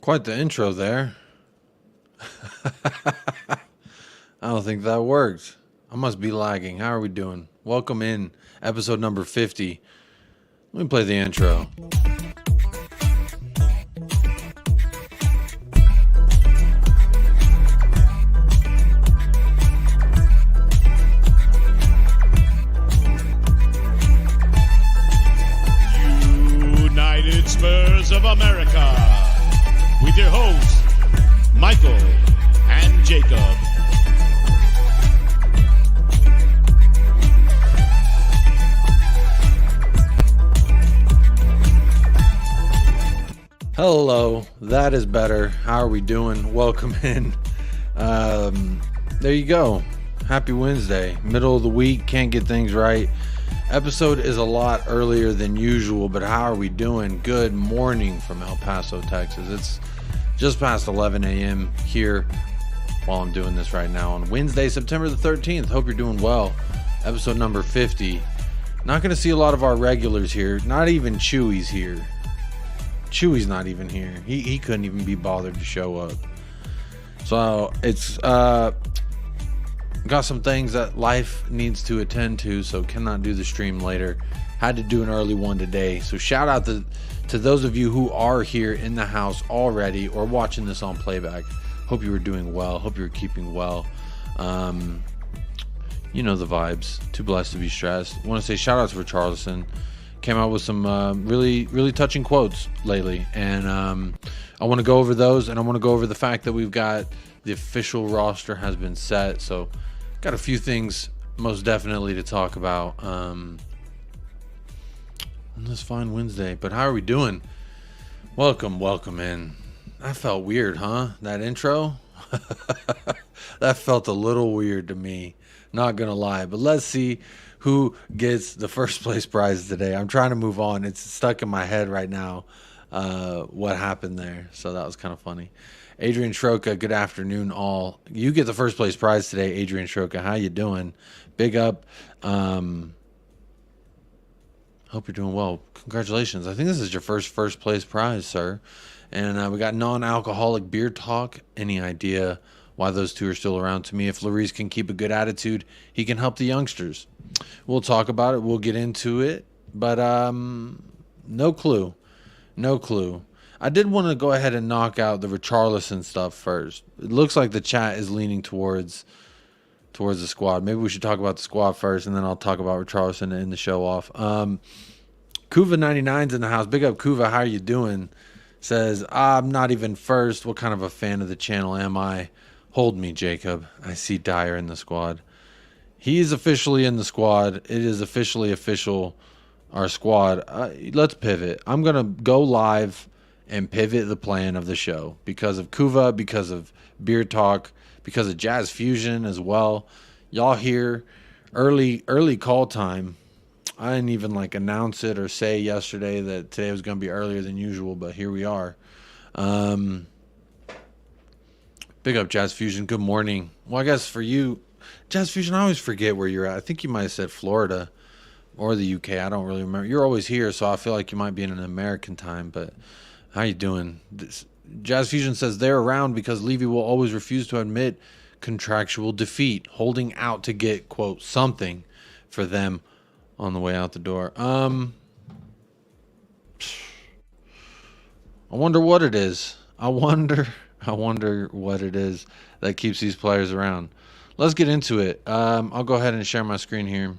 Quite the intro there. I don't think that worked. I must be lagging. How are we doing? Welcome in episode number 50. Let me play the intro. United Spurs of America, with your hosts, Michael and Jacob. Hello, that is better. How are we doing? Welcome in. There you go. Happy Wednesday. Middle of the week. Can't get things right. Episode is a lot earlier than usual, but how are we doing? Good morning from El Paso, Texas. It's just past 11 a.m. here while I'm doing this right now on Wednesday, September the 13th. Hope you're doing well. Episode number 50. Not going to see a lot of our regulars here. Not even Chewy's here. Chewy's not even here. He couldn't even be bothered to show up. So it's got some things that life needs to attend to, so cannot do the stream later. Had to do an early one today. So shout out to those of you who are here in the house already or watching this on playback. Hope you were doing well. Hope you were keeping well. You know the vibes. Too blessed to be stressed. Want to say shout out to Richarlison. Came out with some really touching quotes lately, and I want to go over those, and I want to go over the fact that we've got the official roster has been set. So got a few things most definitely to talk about on this fine Wednesday. But how are we doing? Welcome in. That felt weird, huh? That intro? That felt a little weird to me, not gonna lie. But let's see who gets the first place prize today. I'm trying to move on. It's stuck in my head right now what happened there. So that was kind of funny. Adrian Shroka, good afternoon all. You get the first place prize today, Adrian Shroka. How you doing? Big up. Hope you're doing well. Congratulations. I think this is your first place prize, sir. And we got non-alcoholic beer talk. Any idea why those two are still around? To me, if Lloris can keep a good attitude, he can help the youngsters. We'll talk about it. We'll get into it. But no clue. I did want to go ahead and knock out the Richarlison stuff first. It looks like the chat is leaning towards the squad. Maybe we should talk about the squad first, and then I'll talk about Richarlison and the show off. Kuva99's in the house. Big up, Kuva. How are you doing? Says, I'm not even first. What kind of a fan of the channel am I? Hold me, Jacob. I see Dyer in the squad. He is officially in the squad. It is officially official, our squad. Let's pivot. I'm going to go live and pivot the plan of the show because of Kuva, because of Beer Talk, because of Jazz Fusion as well. Y'all here, early call time. I didn't even announce it or say yesterday that today was going to be earlier than usual, but here we are. Big up Jazz Fusion. Good morning. Well, I guess for you, Jazz Fusion, I always forget where you're at. I think you might have said Florida or the UK. I don't really remember. You're always here, so I feel like you might be in an American time, but how you doing? Jazz Fusion says they're around because Levy will always refuse to admit contractual defeat, holding out to get, quote, something for them on the way out the door. I wonder what it is. I wonder what it is that keeps these players around. Let's get into it. I'll go ahead and share my screen here.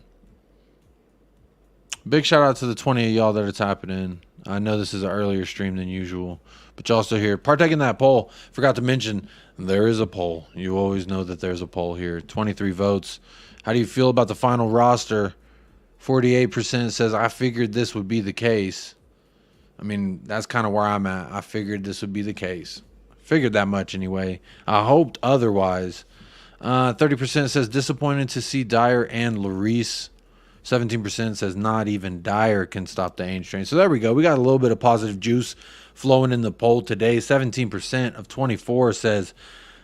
Big shout out to the 20 of y'all that are tapping in. I know this is an earlier stream than usual, but y'all still here. Partake in that poll. Forgot to mention, there is a poll. You always know that there's a poll here. 23 votes. How do you feel about the final roster? 48% says, I figured this would be the case. I mean, that's kind of where I'm at. I figured this would be the case. Figured that much anyway. I hoped otherwise. 30% says, disappointed to see Dyer and Lloris. 17% says not even Dyer can stop the Ainge train. So there we go. We got a little bit of positive juice flowing in the poll today. 17% of 24 says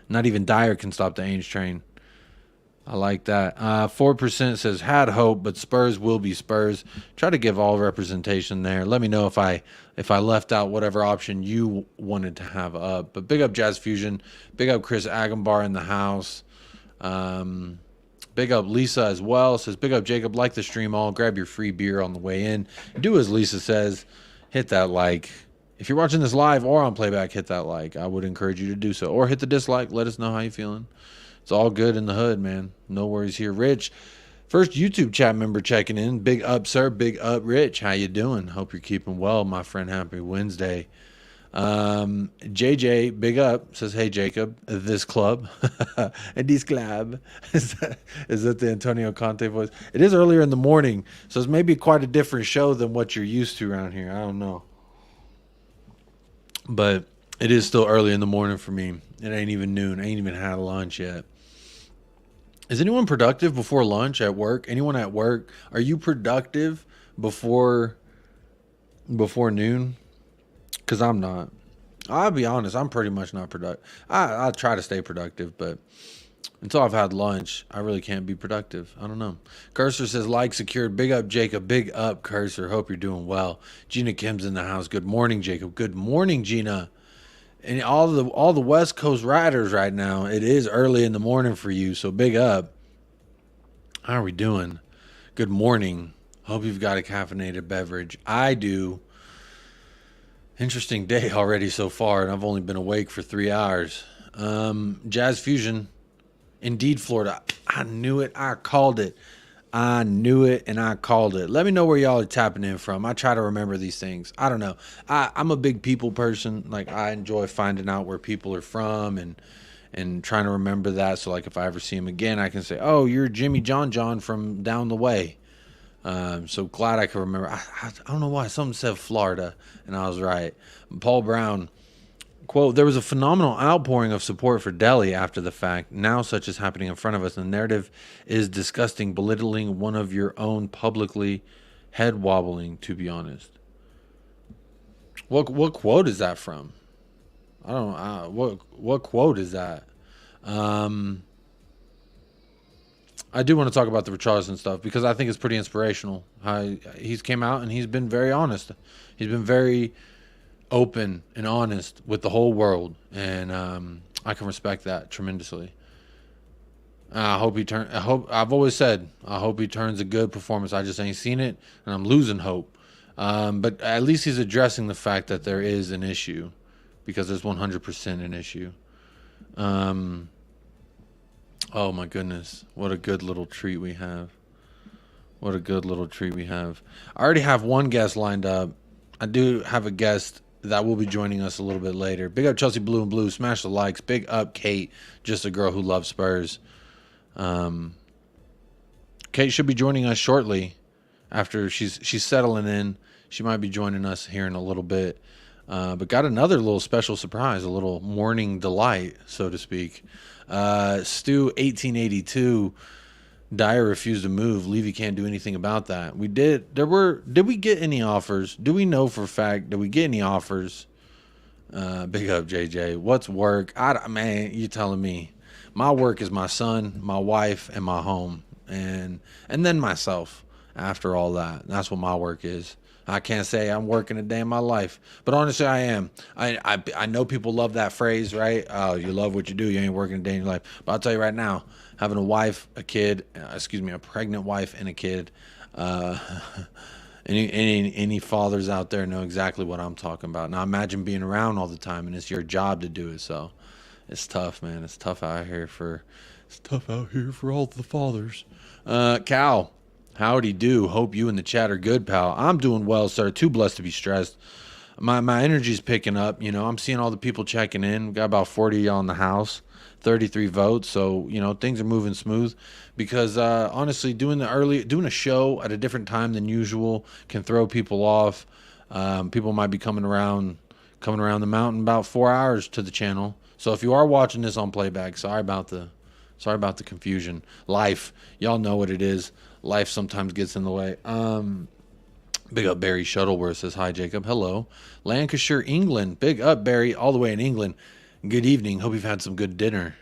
not even Dyer can stop the Ainge train. I like that. 4% says had hope, but Spurs will be Spurs. Try to give all representation there. Let me know if I left out whatever option you wanted to have up. But big up Jazz Fusion. Big up Chris Agambar in the house. Big up Lisa as well. Says big up Jacob. Like the stream all. Grab your free beer on the way in. Do as Lisa says. Hit that like. If you're watching this live or on playback, hit that like. I would encourage you to do so. Or hit the dislike. Let us know how you're feeling. It's all good in the hood, man. No worries here. Rich, first YouTube chat member checking in. Big up, sir. Big up, Rich. How you doing? Hope you're keeping well, my friend. Happy Wednesday. JJ, big up, says, hey, Jacob, this club. And this club. Is that the Antonio Conte voice? It is earlier in the morning, so it's maybe quite a different show than what you're used to around here. I don't know. But it is still early in the morning for me. It ain't even noon. I ain't even had lunch yet. Is anyone productive before lunch at work? Anyone at work? Are you productive before noon? Because I'm not. I'll be honest. I'm pretty much not productive. I try to stay productive, but until I've had lunch, I really can't be productive. I don't know. Cursor says, like secured. Big up, Jacob. Big up, Cursor. Hope you're doing well. Gina Kim's in the house. Good morning, Jacob. Good morning, Gina. And all the West Coast riders right now, it is early in the morning for you, so big up. How are we doing? Good morning. Hope you've got a caffeinated beverage. I do. Interesting day already so far, and I've only been awake for 3 hours. Jazz Fusion, indeed, Florida. I knew it. I called it. I knew it, and I called it. Let me know where y'all are tapping in from. I try to remember these things. I don't know. I'm a big people person. Like, I enjoy finding out where people are from and trying to remember that. So, like, if I ever see them again, I can say, oh, you're Jimmy John from down the way. So glad I can remember. I don't know why. Something said Florida, and I was right. Paul Brown. Quote, there was a phenomenal outpouring of support for Delhi after the fact. Now such is happening in front of us. The narrative is disgusting, belittling one of your own, publicly head wobbling, to be honest. What quote is that from? I don't know. What quote is that? I do want to talk about the Richarlison stuff because I think it's pretty inspirational. He's came out and he's been very honest. He's been very open and honest with the whole world, and I can respect that tremendously. I've always said I hope he turns a good performance. I just ain't seen it, and I'm losing hope. But at least he's addressing the fact that there is an issue, because there's 100% an issue. Oh my goodness, what a good little treat we have. What a good little treat we have. I already have one guest lined up. I do have a guest that will be joining us a little bit later. Big up Chelsea Blue and Blue. Smash the likes. Big up Kate, just a girl who loves Spurs. Kate should be joining us shortly after she's settling in. She might be joining us here in a little bit. But got another little special surprise, a little morning delight, so to speak. Stu 1882. Dyer refused to move. Levy can't do anything about that. Did we get any offers? Do we know for a fact? Did we get any offers? Big up JJ. What's work? Man, you telling me. My work is my son, my wife, and my home, and then myself. After all that, that's what my work is. I can't say I'm working a day in my life, but honestly, I am. I know people love that phrase, right? Oh, you love what you do. You ain't working a day in your life. But I'll tell you right now, having a wife, a pregnant wife and a kid. Any fathers out there know exactly what I'm talking about. Now imagine being around all the time, and it's your job to do it. So it's tough, man. It's tough out here for all the fathers. Cal. Howdy do. Hope you and the chat are good, pal. I'm doing well, sir. Too blessed to be stressed. My energy's picking up. You know, I'm seeing all the people checking in. We got about 40 of y'all in the house, 33 votes. So, you know, things are moving smooth because honestly, doing a show at a different time than usual can throw people off. People might be coming around the mountain about 4 hours to the channel. So if you are watching this on playback, sorry about the confusion. Life, y'all know what it is. Life sometimes gets in the way. Big up Barry Shuttleworth says, hi, Jacob. Hello. Lancashire, England. Big up, Barry, all the way in England. Good evening. Hope you've had some good dinner.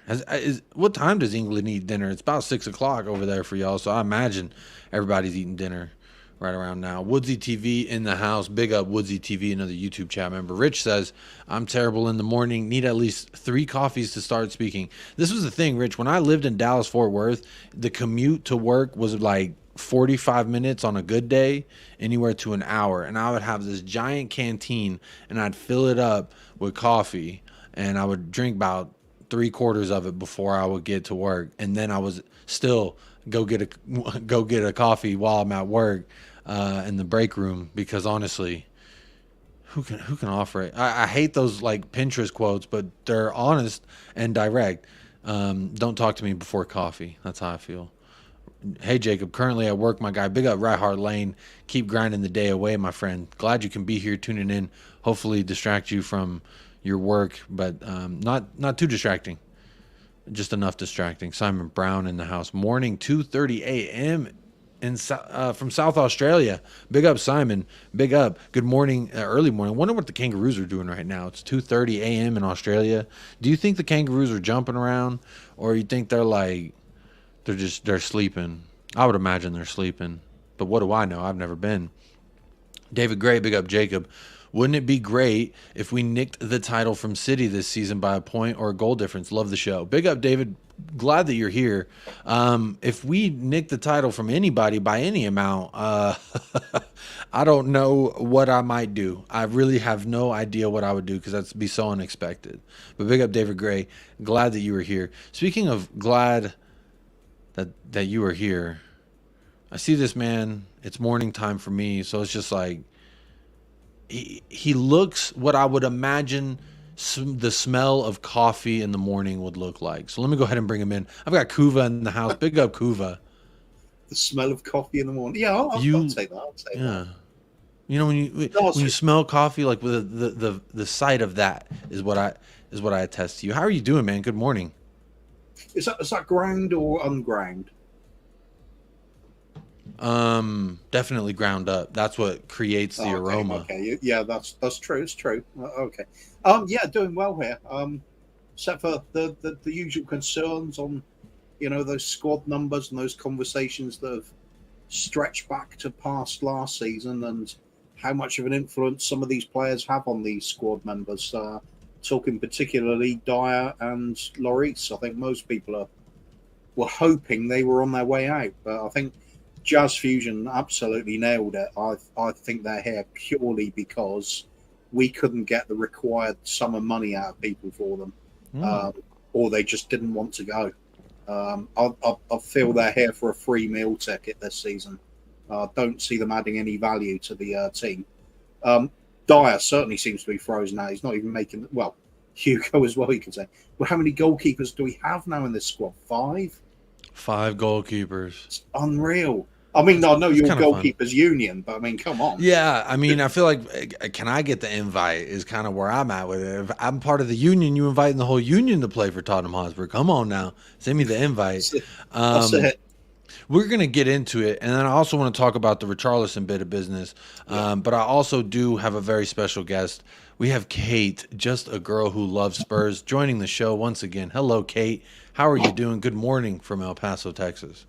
What time does England eat dinner? It's about 6 o'clock over there for y'all, so I imagine everybody's eating dinner right around now. Woodsy TV in the house. Big up Woodsy TV, another YouTube chat member. Rich says, I'm terrible in the morning. Need at least 3 coffees to start speaking. This was the thing, Rich. When I lived in Dallas, Fort Worth, the commute to work was like 45 minutes on a good day, anywhere to an hour. And I would have this giant canteen, and I'd fill it up with coffee. And I would drink about 3/4 of it before I would get to work, and then I was still go get a coffee while I'm at work in the break room, because honestly, who can offer it? I hate those like Pinterest quotes, but they're honest and direct. Don't talk to me before coffee. That's how I feel. Hey Jacob, currently at work, my guy. Big up Right Heart Lane. Keep grinding the day away, my friend. Glad you can be here tuning in. Hopefully distract you from your work, but not too distracting, just enough distracting. Simon Brown in the house. Morning, 2:30 a.m. From South Australia. Big up Simon. Big up. Good morning. Early morning. Wonder what the kangaroos are doing right now. It's 2:30 a.m. in Australia. Do you think the kangaroos are jumping around, or you think they're sleeping? I would imagine they're sleeping, but what do I know? I've never been. David Gray. Big up Jacob. Wouldn't it be great if we nicked the title from City this season by a point or a goal difference? Love the show. Big up, David. Glad that you're here. If we nick the title from anybody by any amount, I don't know what I might do. I really have no idea what I would do, because that'd be so unexpected. But big up, David Gray. Glad that you were here. Speaking of glad that you were here, I see this man. It's morning time for me, so it's just like, he looks what I would imagine the smell of coffee in the morning would look like. So let me go ahead and bring him in. I've got Kuva in the house. Big up Kuva. The smell of coffee in the morning. Yeah, I'll say that. I'll say that. You know, when you smell coffee, like with the sight of that is what I attest to you. How are you doing, man? Good morning. Is that ground or unground? Definitely ground up. That's what creates the aroma. Okay, yeah, that's true. It's true. Okay. Yeah, doing well here. Except for the usual concerns on, those squad numbers and those conversations that have stretched back to past last season, and how much of an influence some of these players have on these squad members. Talking particularly Dyer and Lloris. I think most people were hoping they were on their way out, but I think Jazz Fusion absolutely nailed it. I think they're here purely because we couldn't get the required sum of money out of people for them, or they just didn't want to go. I feel they're here for a free meal ticket this season. Don't see them adding any value to the team. Dyer certainly seems to be frozen out. He's not even making... Well, Hugo as well, you can say. Well, how many goalkeepers do we have now in this squad? 5? 5 goalkeepers. It's unreal. I mean, I know you're goalkeepers union, but I mean, come on. Yeah, I mean, I feel like, can I get the invite is kind of where I'm at with it. If I'm part of the union, you inviting the whole union to play for Tottenham Hotspur. Come on now. Send me the invite. That's it. We're going to get into it, and then I also want to talk about the Richarlison bit of business, but I also do have a very special guest. We have Kate, just a girl who loves Spurs, joining the show once again. Hello, Kate. How are you doing? Good morning from El Paso, Texas.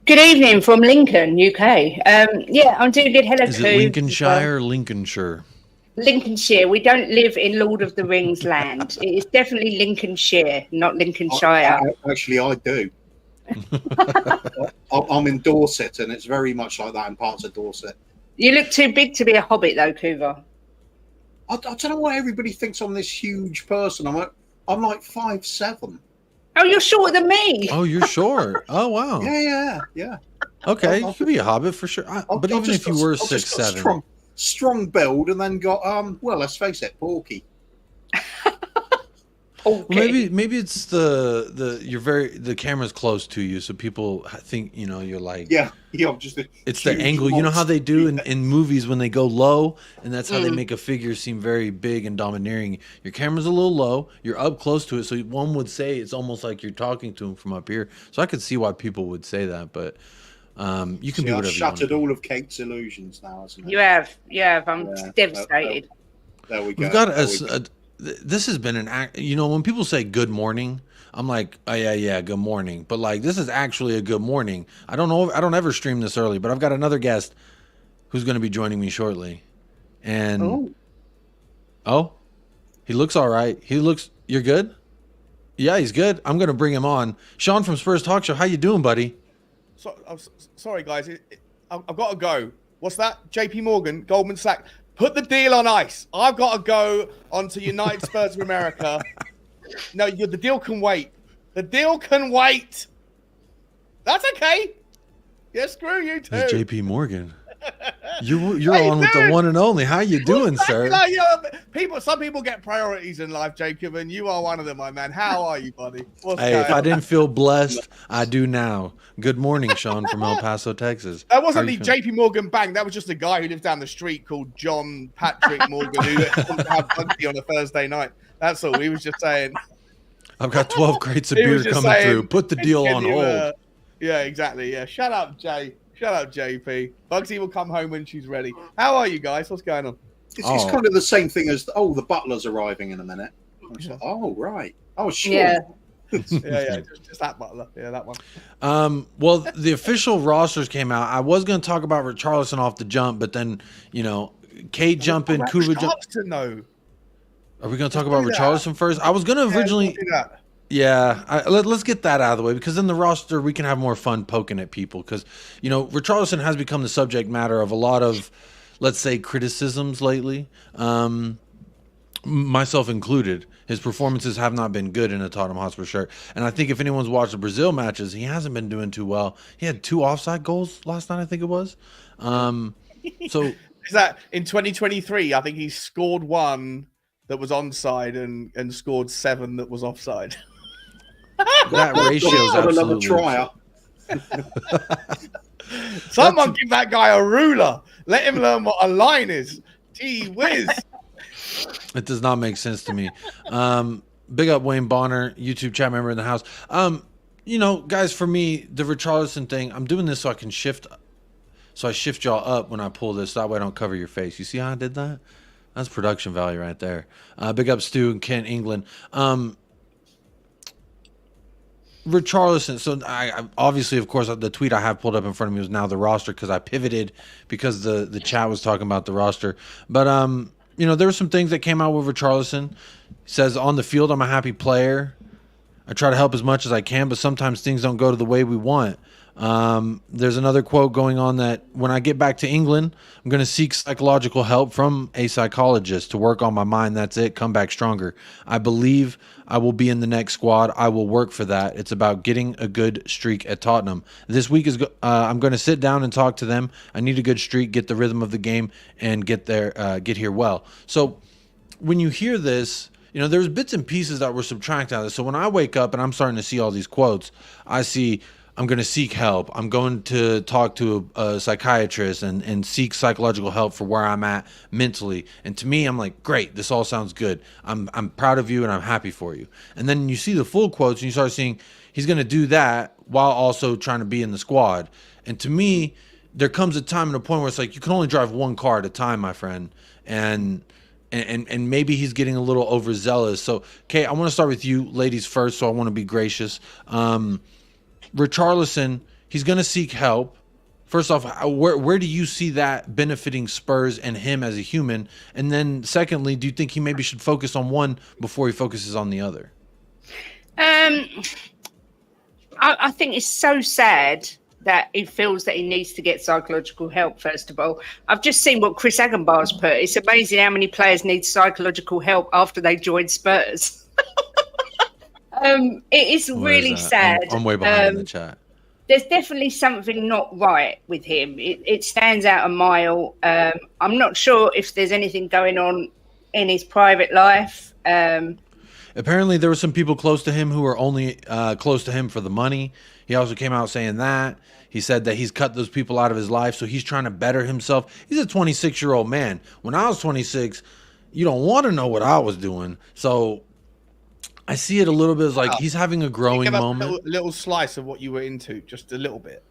Good evening from Lincoln, UK. Yeah, I'm doing good. Hello, Is it Lincolnshire or Lincolnshire? Lincolnshire. We don't live in Lord of the Rings land. It is definitely Lincolnshire, not Lincolnshire. Actually, I do. I'm in Dorset, and it's very much like that in parts of Dorset. You look too big to be a hobbit, though, Kuva. I don't know why everybody thinks I'm this huge person. I'm like 5'7". Oh, you're shorter than me. Oh, you're short. Oh, wow. Yeah. Okay, you could be a hobbit for sure. But even if you were 6'7", strong build, and then got well, let's face it, porky. Okay. Well, maybe it's the camera's close to you, so people think you're like it's the angle. You know how they do in movies when they go low, and that's how they make a figure seem very big and domineering. Your camera's a little low, you're up close to it, so one would say it's almost like you're talking to him from up here. So I could see why people would say that, but you can be whatever. I've shattered all of Kate's illusions now, hasn't it? You have. I'm devastated. There we go. We've got this has been when people say good morning, I'm like, oh yeah, good morning. But like, this is actually a good morning. I don't ever stream this early, but I've got another guest who's going to be joining me shortly. And he looks all right. You're good? Yeah, he's good. I'm going to bring him on. Sean from Spurs Talk Show. How you doing, buddy? So, I'm sorry, guys. I've got to go. What's that? JP Morgan, Goldman Sachs. Put the deal on ice. I've got to go on to United Spurs of America. No, the deal can wait. The deal can wait. That's okay. Yeah, screw you too. It's JP Morgan. You're on with the one and only. How you doing, sir? Some people get priorities in life, Jacob, and you are one of them, my man. How are you, buddy? If I didn't feel blessed, I do now. Good morning, Sean from El Paso, Texas. That wasn't the JP Morgan bank. That was just a guy who lives down the street called John Patrick Morgan who wanted to have bunty on a Thursday night. That's all. He was just saying. I've got 12 crates of beer coming through. Put the deal on hold. Yeah, exactly. Yeah. Shut up, Jay. Shut up, JP. Bugsy will come home when she's ready. How are you guys? What's going on? It's kind of the same thing as, the butler's arriving in a minute. Like, right. Oh, sure. Yeah. Just that butler. Yeah, that one. Well, the official rosters came out. I was going to talk about Richarlison off the jump, but then, Kate jumping, Kuva jumping. No. Are we going to talk about Richarlison first? I was going to originally... Yeah, let's get that out of the way, because in the roster we can have more fun poking at people, because Richarlison has become the subject matter of a lot of, let's say, criticisms lately, myself included. His performances have not been good in a Tottenham Hotspur shirt, and I think if anyone's watched the Brazil matches, he hasn't been doing too well. He had 2 offside goals last night, I think it was. So is that in 2023? I think he scored 1 that was onside and scored 7 that was offside. That ratio is absolutely trial. Someone give that guy a ruler. Let him learn what a line is. Gee whiz. It does not make sense to me. Big up Wayne Bonner, YouTube chat member in the house. Guys, for me, the Richarlison thing, I'm doing this so I can shift. So I shift y'all up when I pull this. That way I don't cover your face. You see how I did that? That's production value right there. Big up Stu and Kent England. Richarlison. So I obviously, of course, the tweet I have pulled up in front of me was now the roster, because I pivoted because the chat was talking about the roster. But there were some things that came out with Richarlison. He says, on the field, I'm a happy player. I try to help as much as I can, but sometimes things don't go to the way we want. There's another quote going on that when I get back to England, I'm going to seek psychological help from a psychologist to work on my mind. That's it. Come back stronger. I believe I will be in the next squad. I will work for that. It's about getting a good streak at Tottenham. This week is I'm going to sit down and talk to them. I need a good streak, get the rhythm of the game, and get here well. So when you hear this, there's bits and pieces that were subtracted out of this. So when I wake up and I'm starting to see all these quotes, I see I'm going to seek help. I'm going to talk to a psychiatrist and seek psychological help for where I'm at mentally. And to me, I'm like, great, this all sounds good. I'm proud of you and I'm happy for you. And then you see the full quotes and you start seeing he's going to do that while also trying to be in the squad. And to me, there comes a time and a point where it's like you can only drive one car at a time, my friend. And maybe he's getting a little overzealous. So, Kate, I want to start with you ladies first, so I want to be gracious. Richarlison, he's going to seek help. First off, where do you see that benefiting Spurs and him as a human? And then secondly, do you think he maybe should focus on one before he focuses on the other? I think it's so sad that he feels that he needs to get psychological help, first of all. I've just seen what Chris Agenbar's put. It's amazing how many players need psychological help after they join Spurs. It is really sad. I'm way behind in the chat. There's definitely something not right with him. It stands out a mile. I'm not sure if there's anything going on in his private life. Apparently, there were some people close to him who were only close to him for the money. He also came out saying that. He said that he's cut those people out of his life, so he's trying to better himself. He's a 26-year-old man. When I was 26, you don't want to know what I was doing. So I see it a little bit as like he's having a growing moment. A little slice of what you were into, just a little bit.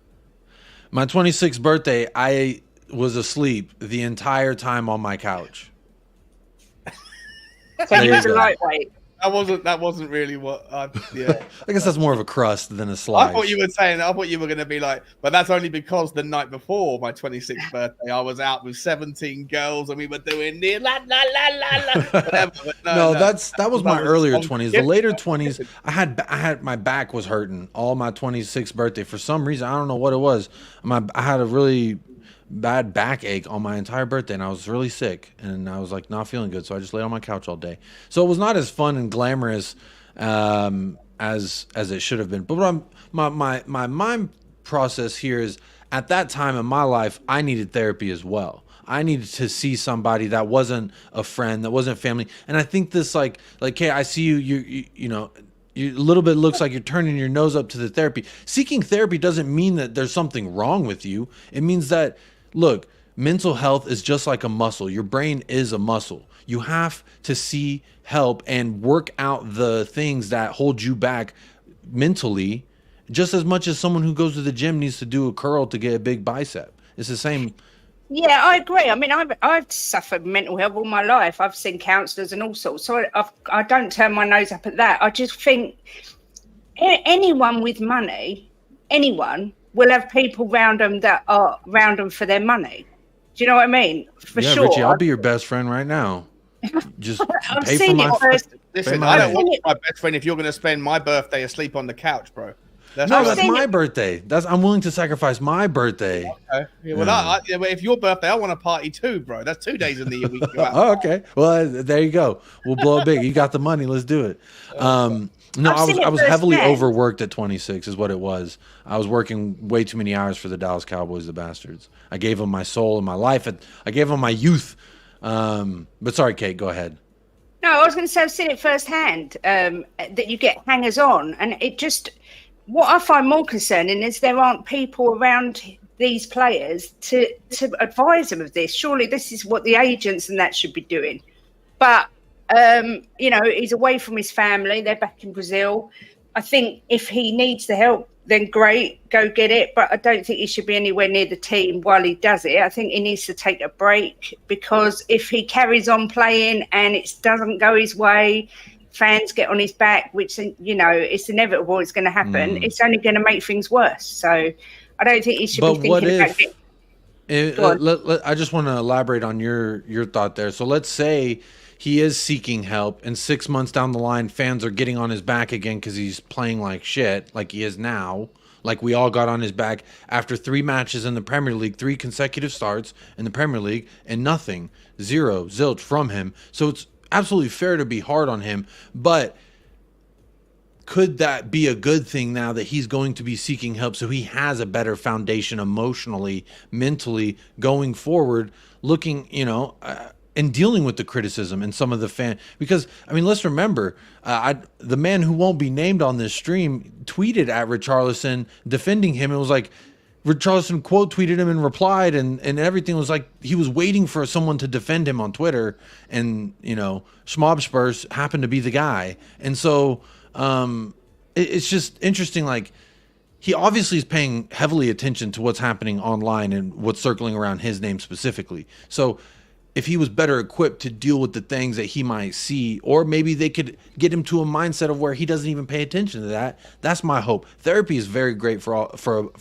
My 26th birthday, I was asleep the entire time on my couch. So he was a lightweight. That wasn't really what. Yeah, I guess that's more of a crust than a slice. I thought you were going to be like, but that's only because the night before my 26th birthday, I was out with 17 girls and we were doing the la la la la la. Whatever. No, that was my earlier 20s. The later 20s, I had my back was hurting all my 26th birthday for some reason. I don't know what it was. I had a really bad backache on my entire birthday, and I was really sick, and I was like not feeling good, so I just laid on my couch all day. So it was not as fun and glamorous as it should have been. But what my mind process here is, at that time in my life, I needed therapy as well. I needed to see somebody that wasn't a friend, that wasn't family. And I think this like, hey, I see you know, you a little bit looks like you're turning your nose up to the therapy. Seeking therapy doesn't mean that there's something wrong with you. It means that, look, mental health is just like a muscle. Your brain is a muscle. You have to see help and work out the things that hold you back mentally, just as much as someone who goes to the gym needs to do a curl to get a big bicep. It's the same. Yeah, I agree. I mean, I've suffered mental health all my life. I've seen counsellors and all sorts. So I don't turn my nose up at that. I just think anyone with money, anyone, will have people around them that are around them for their money. Do you know what I mean? For sure. Richie, I'll be your best friend right now. Just I've pay seen for my. Listen, I don't want my best friend if you're going to spend my birthday asleep on the couch, bro. That's my birthday. I'm willing to sacrifice my birthday. Okay. Yeah, well, if your birthday, I want to party too, bro. That's 2 days in the year we can go out. Oh, okay. Well, there you go. We'll blow it big. You got the money. Let's do it. No, I was heavily overworked at 26 is what it was. I was working way too many hours for the Dallas Cowboys, the bastards. I gave them my soul and my life. I gave them my youth. But sorry, Kate, go ahead. No, I was going to say I've seen it firsthand, that you get hangers on. And it just, what I find more concerning is there aren't people around these players to advise them of this. Surely this is what the agents and that should be doing. But you know, he's away from his family. They're back in Brazil. I think if he needs the help, then great, go get it. But I don't think he should be anywhere near the team while he does it. I think he needs to take a break, because if he carries on playing and it doesn't go his way, fans get on his back, which, you know, it's inevitable. It's going to happen. It's only going to make things worse. So I don't think he should be thinking about it. I just want to elaborate on your thought there. So let's say he is seeking help, and 6 months down the line, fans are getting on his back again because he's playing like shit, like he is now. Like we all got on his back after 3 matches in the Premier League, 3 consecutive starts in the Premier League, and nothing, zero, zilch from him. So it's absolutely fair to be hard on him, but could that be a good thing now that he's going to be seeking help, so he has a better foundation emotionally, mentally going forward, looking, you know, and dealing with the criticism and some of the fan, because I mean, let's remember, the man who won't be named on this stream tweeted at Richarlison defending him. It was like Richarlison quote tweeted him and replied, and everything was like he was waiting for someone to defend him on Twitter, and you know, Schmob Spurs happened to be the guy, and so it's just interesting. Like, he obviously is paying heavily attention to what's happening online and what's circling around his name specifically. So if he was better equipped to deal with the things that he might see, or maybe they could get him to a mindset of where he doesn't even pay attention to that. That's my hope. Therapy is very great for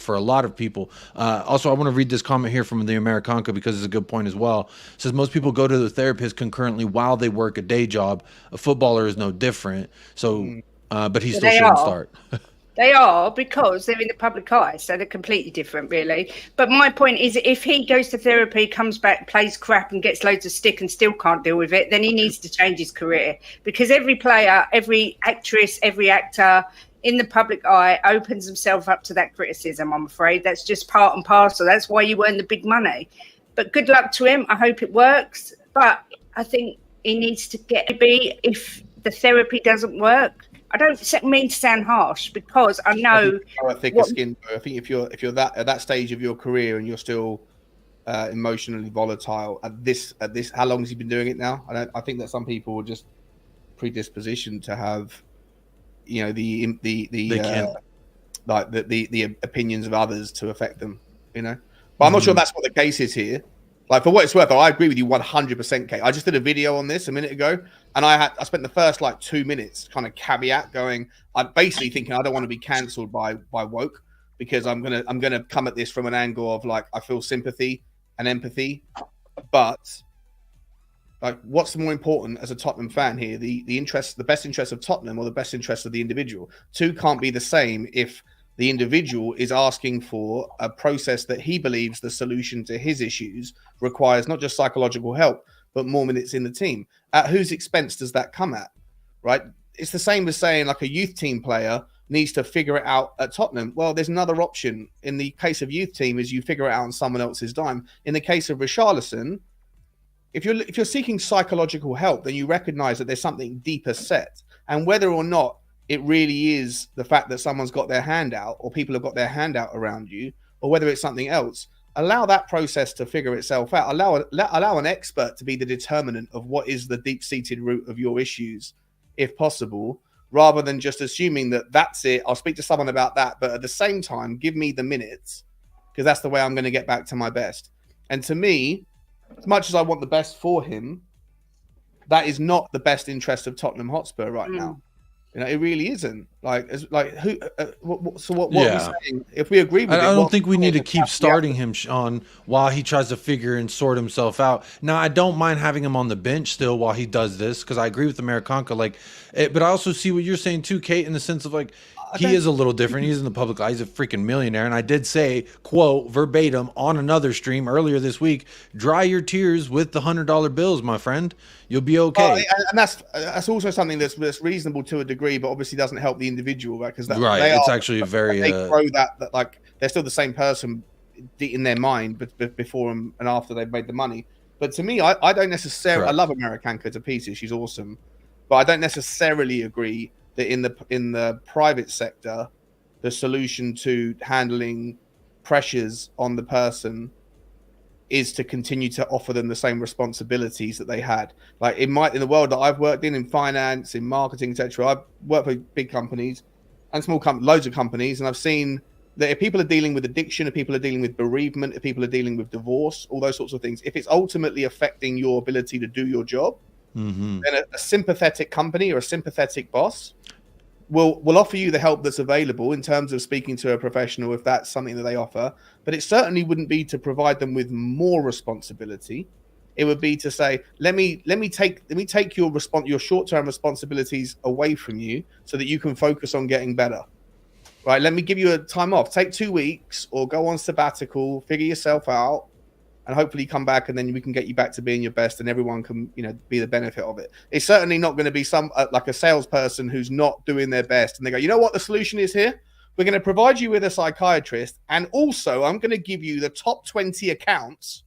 a lot of people. Also, I want to read this comment here from the Americanca because it's a good point as well. It says most people go to the therapist concurrently while they work a day job. A footballer is no different. So, but he still shouldn't start. They are, because they're in the public eye, so they're completely different, really. But my point is, if he goes to therapy, comes back, plays crap and gets loads of stick and still can't deal with it, then he needs to change his career. Because every player, every actress, every actor in the public eye opens himself up to that criticism, I'm afraid. That's just part and parcel. That's why you earn the big money. But good luck to him. I hope it works. But I think he needs to if the therapy doesn't work, I don't mean to sound harsh, because I know. I think if you're that at that stage of your career and you're still emotionally volatile at this, how long has he been doing it now? I think that some people are just predispositioned to have, you know, the opinions of others to affect them, you know. But I'm not sure that's what the case is here. Like, for what it's worth, I agree with you 100%, Kate. I just did a video on this a minute ago, and I spent the first like 2 minutes kind of caveat going. I'm basically thinking I don't want to be cancelled by woke, because I'm gonna come at this from an angle of like I feel sympathy and empathy, but like, what's more important as a Tottenham fan here? The best interest of Tottenham or the best interest of the individual? Two can't be the same if the individual is asking for a process that he believes the solution to his issues requires not just psychological help, but more minutes in the team. At whose expense does that come at, right? It's the same as saying like a youth team player needs to figure it out at Tottenham. Well, there's another option. In the case of youth team is you figure it out on someone else's dime. In the case of Richarlison, if you're seeking psychological help, then you recognize that there's something deeper set. And whether or not it really is the fact that someone's got their hand out or people have got their hand out around you, or whether it's something else, allow that process to figure itself out. Allow an expert to be the determinant of what is the deep-seated root of your issues, if possible, rather than just assuming that that's it. I'll speak to someone about that, but at the same time, give me the minutes, because that's the way I'm going to get back to my best. And to me, as much as I want the best for him, that is not the best interest of Tottenham Hotspur right now. You know, it really isn't. Like, who? What are we saying? If we agree with it, I don't think we need to keep starting him, Sean, while he tries to figure and sort himself out. Now, I don't mind having him on the bench still while he does this, because I agree with Americanka. But I also see what you're saying too, Kate, in the sense of like, he is a little different. He's in the public eye. He's a freaking millionaire. And I did say, quote, verbatim on another stream earlier this week, dry your tears with the $100 bills, my friend. You'll be okay. And that's also something that's reasonable to a degree, but obviously doesn't help the individual, right? Because it's actually very they grow that like they're still the same person in their mind, but before and after they've made the money. But to me, I don't necessarily. I love Americanka to pieces. She's awesome, but I don't necessarily agree that in the private sector, the solution to handling pressures on the person is to continue to offer them the same responsibilities that they had. Like in the world that I've worked in finance, in marketing, etc. I've worked for big companies and small companies, loads of companies, and I've seen that if people are dealing with addiction, if people are dealing with bereavement, if people are dealing with divorce, all those sorts of things, if it's ultimately affecting your ability to do your job, then a sympathetic company or a sympathetic boss will offer you the help that's available in terms of speaking to a professional if that's something that they offer. But it certainly wouldn't be to provide them with more responsibility. It would be to say, let me take your short-term responsibilities away from you so that you can focus on getting better. Right? Let me give you a time off. Take 2 weeks or go on sabbatical, figure yourself out, and hopefully come back, and then we can get you back to being your best, and everyone can, be the benefit of it. It's certainly not going to be some like a salesperson who's not doing their best, and they go, you know what the solution is here? We're going to provide you with a psychiatrist, and also I'm going to give you the top 20 accounts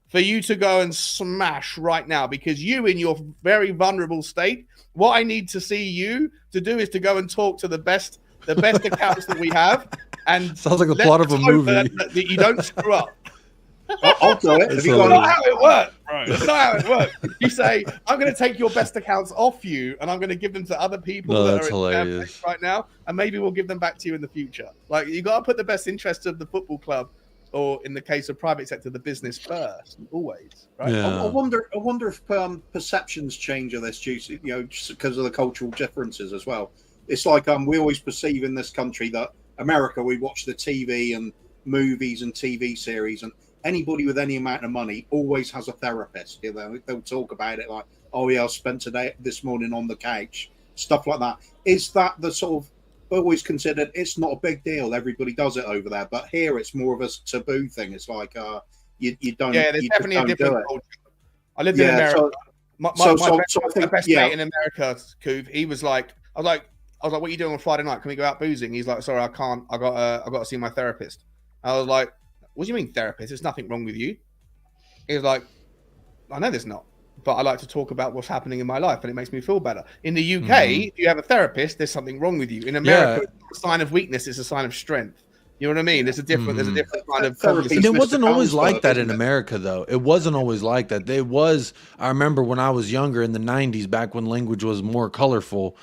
for you to go and smash right now, because you, in your very vulnerable state, what I need to see you to do is to go and talk to the best accounts that we have, and sounds like the plot of a movie that you don't screw up. I'll do it. That's not how it works. Right. That's not how it works. You say, I'm going to take your best accounts off you, and I'm going to give them to other people that are hilarious right now, and maybe we'll give them back to you in the future. Like, you got to put the best interests of the football club, or in the case of private sector, the business first, always. Right? Yeah. I wonder if perceptions change of this due to, just because of the cultural differences as well. It's like we always perceive in this country that America, we watch the TV and movies and TV series, and anybody with any amount of money always has a therapist. They'll talk about it like, oh yeah, I spent this morning on the couch, stuff like that. Is that the sort of always considered? It's not a big deal. Everybody does it over there, but here it's more of a taboo thing. It's like you don't. Yeah, there's definitely a different culture. I lived in America. My best mate in America, Coov, he was like, I was like, what are you doing on Friday night? Can we go out boozing? He's like, sorry, I can't. I got to see my therapist. I was like, what do you mean therapist? There's nothing wrong with you. He was like, I know there's not, but I like to talk about what's happening in my life, and it makes me feel better. In the UK, if you have a therapist, there's something wrong with you. In America, it's not a sign of weakness, it's a sign of strength. You know what I mean? There's a different kind of therapy. And it wasn't always like that in America, though. It wasn't always like that. I remember when I was younger in the 90s, back when language was more colorful,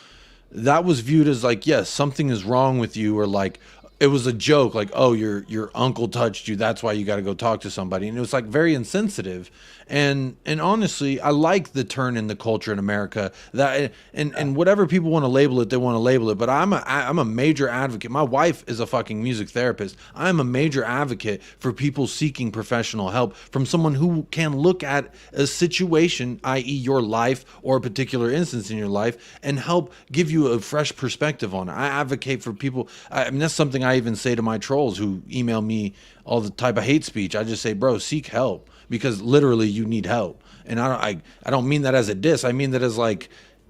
that was viewed as like, yes, something is wrong with you, or like, it was a joke, like, oh, your uncle touched you, that's why you got to go talk to somebody, and it was like very insensitive. And honestly, I like the turn in the culture in America, that and whatever people want to label it, they want to label it. But I'm a major advocate. My wife is a fucking music therapist. I'm a major advocate for people seeking professional help from someone who can look at a situation, i.e., your life or a particular instance in your life, and help give you a fresh perspective on it. I advocate for people. I mean, that's something I even say to my trolls who email me all the type of hate speech. I just say, bro, seek help, because literally you need help. And I don't mean that as a diss. I mean that as like,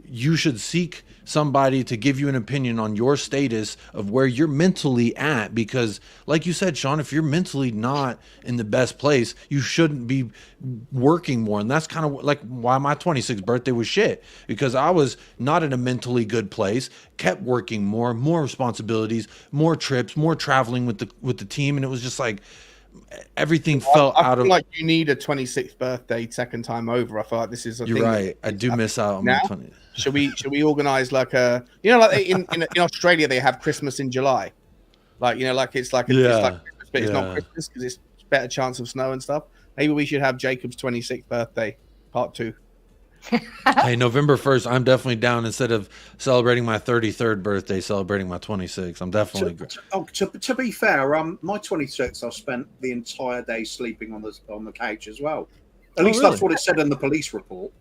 you should seek somebody to give you an opinion on your status of where you're mentally at, because like you said, Sean, if you're mentally not in the best place, you shouldn't be working more. And that's kind of like why my 26th birthday was shit, because I was not in a mentally good place, kept working more responsibilities, more trips, more traveling with the team, and it was just like everything felt out of. Like you need a 26th birthday second time over. I feel like this is a You're thing right. I do miss out on now. my 20. Should we organize like a, like in Australia they have Christmas in July, like like it's like it's like Christmas, but it's not Christmas because it's better chance of snow and stuff. Maybe we should have Jacob's 26th birthday part 2. Hey, November 1st, I'm definitely down. Instead of celebrating my 33rd birthday, celebrating my 26th. I'm definitely. To be fair, my 26th, I spent the entire day sleeping on the couch as well. At least really? That's what it said in the police report.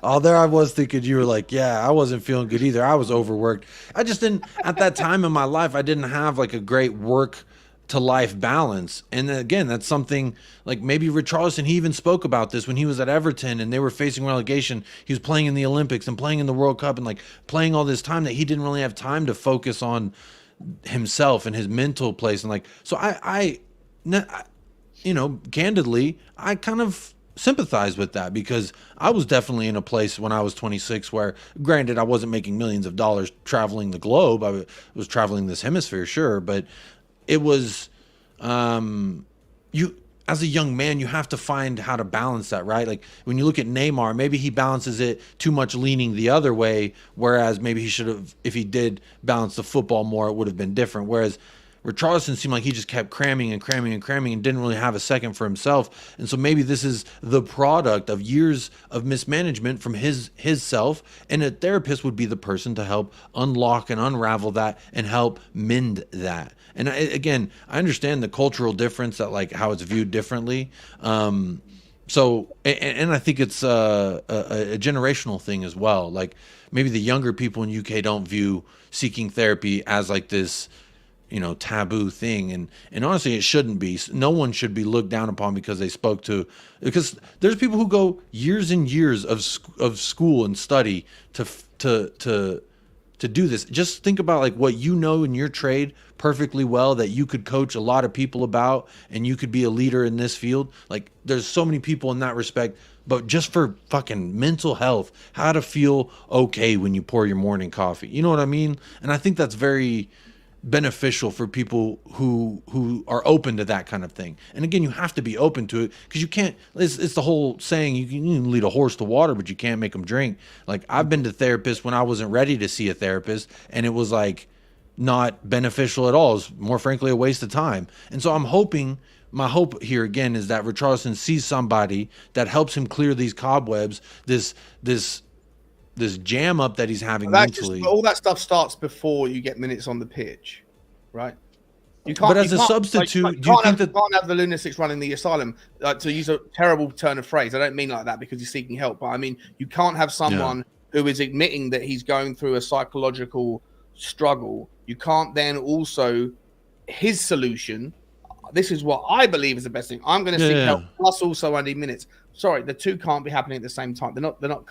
Oh, there I was thinking you were like, yeah, I wasn't feeling good either. I was overworked. I just didn't, at that time in my life, I didn't have like a great work to life balance. And again, that's something like maybe Richarlison, he even spoke about this when he was at Everton and they were facing relegation. He was playing in the Olympics and playing in the World Cup and like playing all this time that he didn't really have time to focus on himself and his mental place. And like, so I candidly, I kind of sympathize with that, because I was definitely in a place when I was 26 where, granted, I wasn't making millions of dollars traveling the globe. I was traveling this hemisphere, sure, but it was, you as a young man, you have to find how to balance that, right? Like when you look at Neymar, maybe he balances it too much leaning the other way, whereas maybe he should have, if he did balance the football more, it would have been different. Whereas Richarlison seemed like he just kept cramming and didn't really have a second for himself. And so maybe this is the product of years of mismanagement from his self, and a therapist would be the person to help unlock and unravel that and help mend that. And again, I understand the cultural difference, that like how it's viewed differently. So, and I think it's a generational thing as well. Like maybe the younger people in UK don't view seeking therapy as like this, taboo thing. And honestly, it shouldn't be. No one should be looked down upon because they spoke to, because there's people who go years and years of school and study to do this. Just think about like what you know in your trade perfectly well, that you could coach a lot of people about, and you could be a leader in this field. Like there's so many people in that respect, but just for fucking mental health, how to feel okay when you pour your morning coffee. You know what I mean? And I think that's very beneficial for people who are open to that kind of thing. And again, you have to be open to it, because you can't, it's the whole saying, you can lead a horse to water, but you can't make them drink. Like I've been to therapists when I wasn't ready to see a therapist, and it was like not beneficial at all. It was more frankly a waste of time. And so I'm hoping, my hope here again is that Richarlison sees somebody that helps him clear these cobwebs, this jam up that he's having mentally. All that stuff starts before you get minutes on the pitch, right? You can't. But as a substitute, you can't have the lunatics running the asylum. To use a terrible turn of phrase, I don't mean like that because he's seeking help, but I mean you can't have someone who is admitting that he's going through a psychological struggle. You can't then also, his solution, this is what I believe is the best thing. I'm going to seek help, plus also I need minutes. Sorry, the two can't be happening at the same time. They're not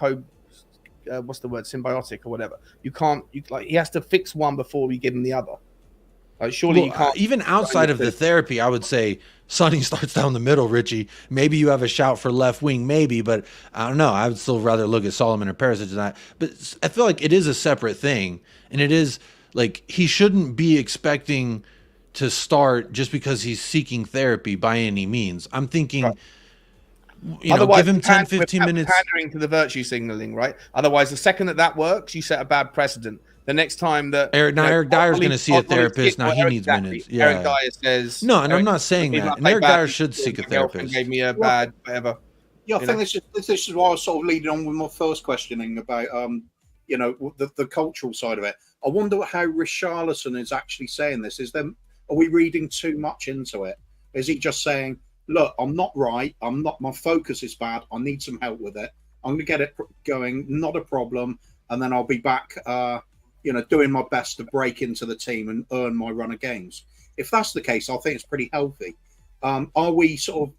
what's the word, symbiotic or whatever. You can't, he has to fix one before we give him the other. Like surely you can't. Even outside of the therapy, I would say Sonny starts down the middle, Richie. Maybe you have a shout for left wing, maybe, but I don't know. I would still rather look at Solomon or Perisic than that. But I feel like it is a separate thing, and it is like he shouldn't be expecting to start just because he's seeking therapy by any means. I'm thinking, otherwise, give him 10, 15 minutes. Pandering to the virtue signaling, right? Otherwise, the second that works, you set a bad precedent. the next time that Eric Dyer's going to see a therapist. Now he needs exactly. minutes. Yeah. Eric Dyer says No, and I'm not saying that. And Eric Dyer should seek a therapist. Gave me a bad whatever. Yeah, I think this is why I was sort of leading on with my first questioning about the cultural side of it. I wonder how Richarlison is actually saying this. Are we reading too much into it? Is he just saying, look, I'm not right. My focus is bad. I need some help with it. I'm going to get it going. Not a problem. And then I'll be back, doing my best to break into the team and earn my run of games. If that's the case, I think it's pretty healthy. Are we sort of,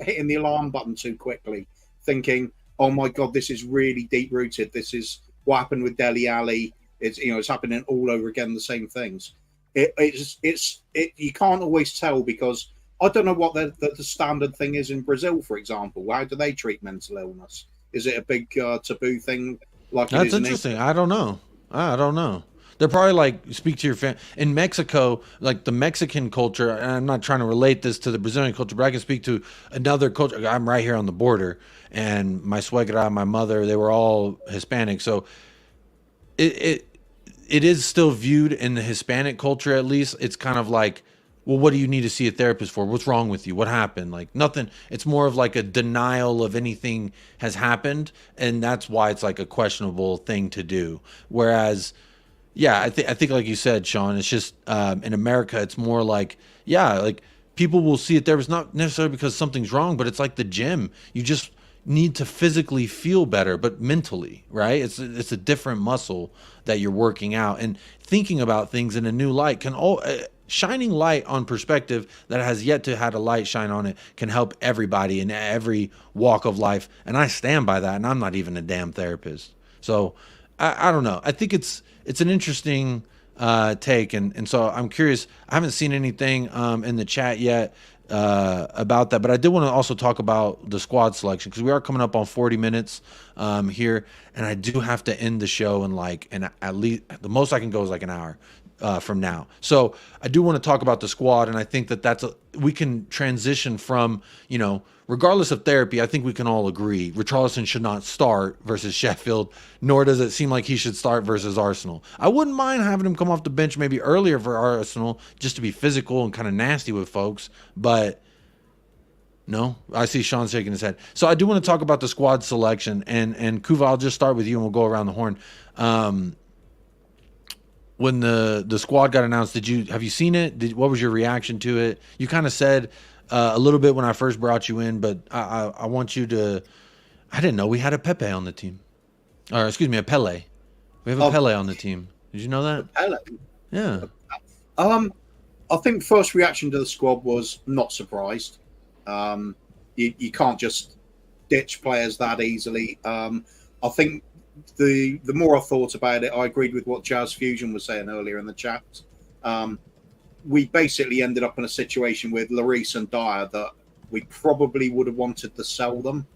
hitting the alarm button too quickly, thinking, oh my God, this is really deep rooted. This is what happened with Dele Alli. It's happening all over again, the same things. You can't always tell, because I don't know what the standard thing is in Brazil, for example. How do they treat mental illness? Is it a big taboo thing? That's interesting. I don't know. They're probably like, speak to your family. In Mexico, like the Mexican culture, and I'm not trying to relate this to the Brazilian culture, but I can speak to another culture. I'm right here on the border, and my suegra, my mother, they were all Hispanic. So it is still viewed in the Hispanic culture, at least. It's kind of like, well, what do you need to see a therapist for? What's wrong with you? What happened? Like nothing. It's more of like a denial of anything has happened. And that's why it's like a questionable thing to do. Whereas, yeah, I think like you said, Sean, it's just in America, it's more like, like people will see a therapist, not necessarily because something's wrong, but it's like the gym. You just need to physically feel better, but mentally, right? It's a different muscle that you're working out, and thinking about things in a new light can shining light on perspective that has yet to had a light shine on it can help everybody in every walk of life. And I stand by that, and I'm not even a damn therapist. So I don't know. I think it's an interesting take, and so I'm curious. I haven't seen anything in the chat yet about that, but I did want to also talk about the squad selection, because we are coming up on 40 minutes here, and I do have to end the show in at least the most I can go is like an hour from now. So I do want to talk about the squad, and I think that we can transition from, regardless of therapy, I think we can all agree Richarlison should not start versus Sheffield, nor does it seem like he should start versus Arsenal. I wouldn't mind having him come off the bench maybe earlier for Arsenal, just to be physical and kind of nasty with folks, but no, I see Sean shaking his head. So I do want to talk about the squad selection, and Kuva, I'll just start with you and we'll go around the horn. When the squad got announced, have you seen it? What was your reaction to it? You kind of said a little bit when I first brought you in, but I want you to. I didn't know we had a Pepe on the team, or excuse me, a Pele. We have a Pele on the team. Did you know that? Pele. Yeah. I think first reaction to the squad was not surprised. You can't just ditch players that easily. I think. The more I thought about it, I agreed with what Jazz Fusion was saying earlier in the chat. We basically ended up in a situation with Lloris and Dyer that we probably would have wanted to sell them,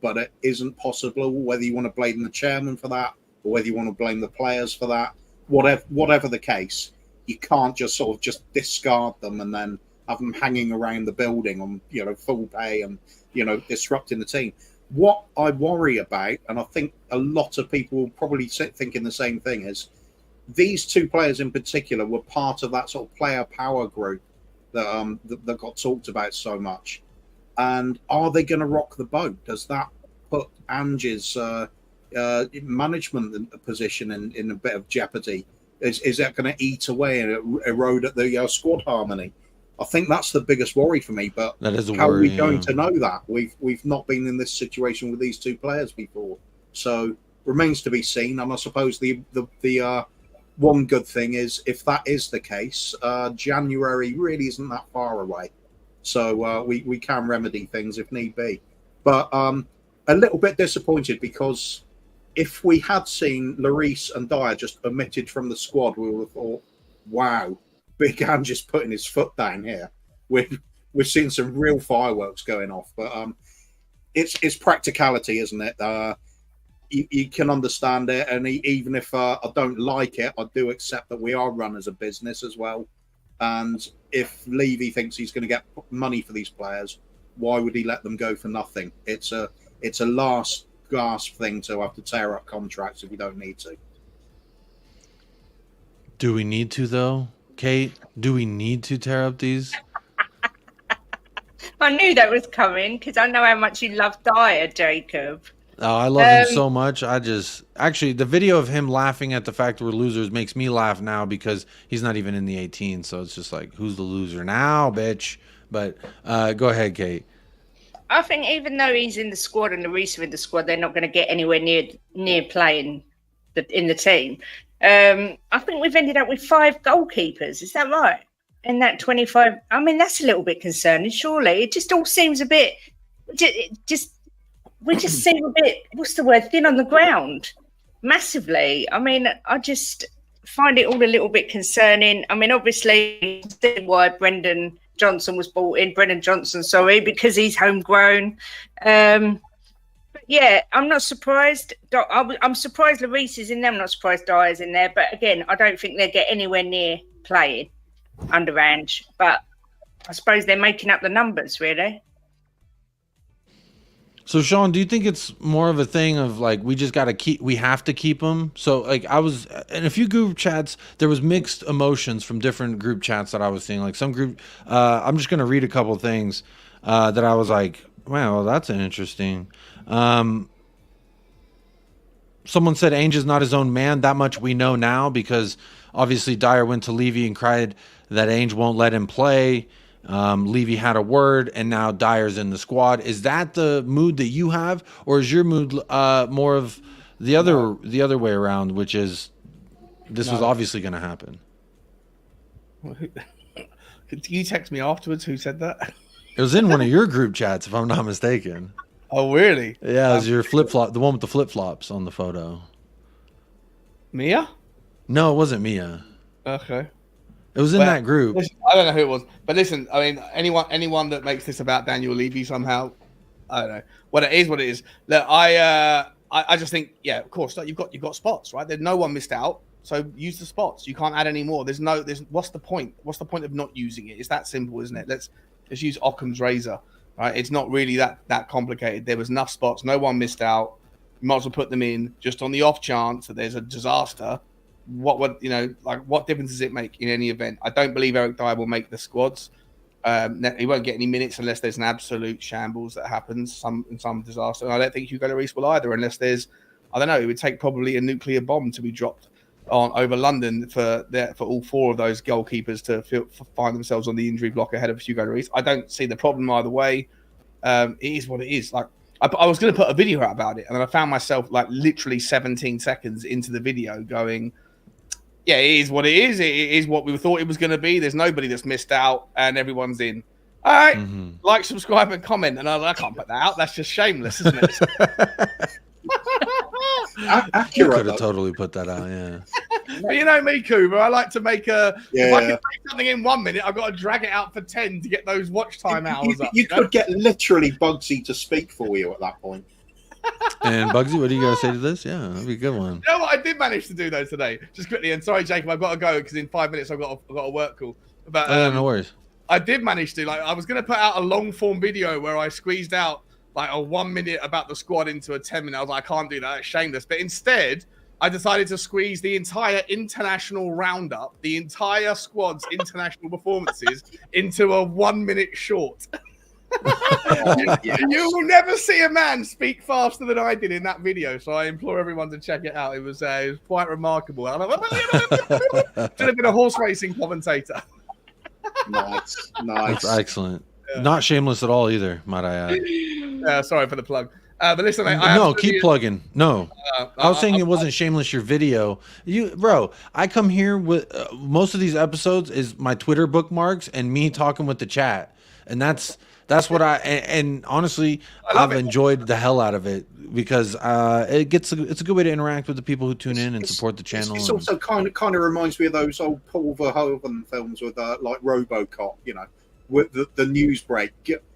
but it isn't possible. Whether you want to blame the chairman for that, or whether you want to blame the players for that, whatever the case, you can't just sort of just discard them and then have them hanging around the building on full pay and disrupting the team. What I worry about, and I think a lot of people will probably thinking the same thing, is these two players in particular were part of that sort of player power group that got talked about so much. And are they going to rock the boat? Does that put Ange's management position in a bit of jeopardy? Is that going to eat away and erode at the squad harmony? I think that's the biggest worry for me. But that is how are we going to know that? We've not been in this situation with these two players before, so remains to be seen. And I suppose the one good thing is, if that is the case, January really isn't that far away, so we can remedy things if need be. But a little bit disappointed, because if we had seen Lloris and Dyer just omitted from the squad, we would have thought, wow, Big Ange just putting his foot down here. We're seeing some real fireworks going off, but it's practicality, isn't it? You can understand it, and even if I don't like it, I do accept that we are run as a business as well. And if Levy thinks he's going to get money for these players, why would he let them go for nothing? It's a last gasp thing to have to tear up contracts if you don't need to. Do we need to, though? Kate, do we need to tear up these? I knew that was coming because I know how much you love Dyer, Jacob. Oh, I love him so much. Actually, the video of him laughing at the fact we're losers makes me laugh now because he's not even in the 18. So it's just like, who's the loser now, bitch? But go ahead, Kate. I think even though he's in the squad and the Reese are in the squad, they're not going to get anywhere near playing in the team. I think we've ended up with 5 goalkeepers. Is that right? And that 25. I mean, that's a little bit concerning. Surely, it just all seems a bit. We just seem a bit. What's the word? Thin on the ground, massively. I mean, I just find it all a little bit concerning. I mean, obviously, why Brendan Johnson was brought in. Brendan Johnson, sorry, because he's homegrown. Yeah, I'm not surprised. I'm surprised Lloris is in there. I'm not surprised Dyer's in there. But again, I don't think they get anywhere near playing under Ange. But I suppose they're making up the numbers, really. So, Sean, do you think it's more of a thing of like we have to keep them? So, like, I was in a few group chats, there was mixed emotions from different group chats that I was seeing. Like some group, I'm just going to read a couple of things that I was like, wow, that's interesting. Someone said Ainge is not his own man. That much we know now because obviously Dyer went to Levy and cried that Ainge won't let him play. Levy had a word, and now Dyer's in the squad. Is that the mood that you have, or is your mood more of the other way around, which is this was obviously going to happen? Could you text me afterwards who said that? It was in one of your group chats, if I'm not mistaken. Oh, really? Yeah, it was your flip-flop, the one with the flip-flops on the photo. Mia? No, it wasn't Mia. Okay. It was in that group. Listen, I don't know who it was. But listen, I mean, anyone that makes this about Daniel Levy somehow, I don't know. What it is. Look, I just think, yeah, of course, like you've got spots, right? There's no one missed out. So use the spots. You can't add any more. What's the point? What's the point of not using it? It's that simple, isn't it? Let's use Occam's razor. Right, it's not really that complicated. There was enough spots, no one missed out. You might as well put them in just on the off chance that there's a disaster. What difference does it make in any event? I don't believe Eric Dyer will make the squads. He won't get any minutes unless there's an absolute shambles that happens, in some disaster. And I don't think Hugo Lloris will either, unless there's, I don't know, it would take probably a nuclear bomb to be dropped over London for all 4 of those goalkeepers to find themselves on the injury block ahead of Hugo Lloris. I don't see the problem either way. It is what it is. Like I was going to put a video out about it, and then I found myself like literally 17 seconds into the video going, "Yeah, it is what it is. It is what we thought it was going to be. There's nobody that's missed out, and everyone's in." All right, like, subscribe, and comment. And I can't put that out. That's just shameless, isn't it? You could have totally put that out, yeah. But you know me, Cooper. I like to make if I can make something in 1 minute, I've got to drag it out for 10 to get those watch time hours up. You could get literally Bugsy to speak for you at that point. And Bugsy, what do you got to say to this? Yeah, that'd be a good one. You know what? I did manage to do those today. Just quickly, and sorry, Jacob, I've got to go because in 5 minutes I've got a work call. But no worries. I did manage to. Like, I was going to put out a long form video where I squeezed out like a 1 minute about the squad into a 10-minute. I was like, I can't do that. It's shameless. But instead, I decided to squeeze the entire international roundup, the entire squad's international performances into a 1 minute short. You will never see a man speak faster than I did in that video, so I implore everyone to check it out. It was quite remarkable. Should have been a horse racing commentator. Nice. That's excellent. Yeah. Not shameless at all either, might I add. Sorry for the plug. But listen, keep plugging. No, I was saying it wasn't shameless. Your video, I come here with most of these episodes is my Twitter bookmarks and me talking with the chat, and that's what and honestly, I've enjoyed the hell out of it because it's a good way to interact with the people who tune in and support the channel. It's also kind of reminds me of those old Paul Verhoeven films with like RoboCop, with the news break.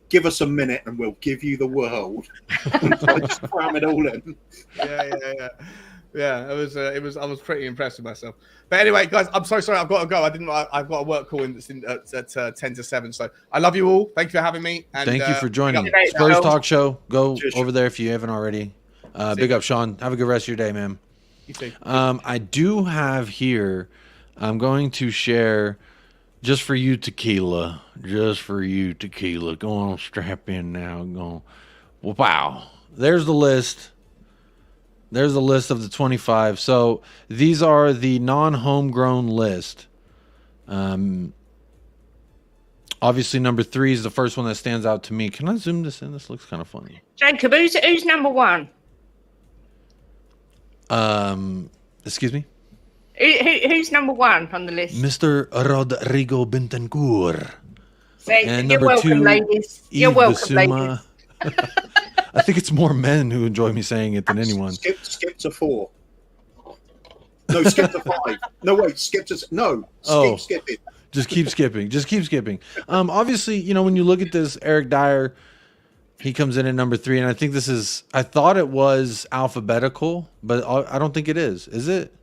Give us a minute and we'll give you the world. I just cram it all in. Yeah. It was. I was pretty impressed with myself. But anyway, guys, I'm so sorry. I've got to go. I've got a work call at 10 to 7. So I love you all. Thank you for having me. And thank you for joining. Spurs Talk Show. Go over there if you haven't already. Big up, Sean. Have a good rest of your day, man. You too. I do have here I'm going to share just for you tequila. Just for you tequila. Go on, strap in now. Go. Wow. There's the list. There's a list of the 25. So these are the non-homegrown list. Obviously, number 3 is the first one that stands out to me. Can I zoom this in? This looks kind of funny. Jacob, who's number 1? Excuse me? Who's number 1 on the list? Mr. Rodrigo Bentancur. And you're welcome, ladies. You're welcome, ladies. I think it's more men who enjoy me saying it than anyone. Skip to 4. No, skip to 5. No, wait, skip to... No, skip it. Just keep skipping. Just keep skipping. Obviously, you know, when you look at this, Eric Dyer, he comes in at number 3, and I think this is... I thought it was alphabetical, but I don't think it is. Is it?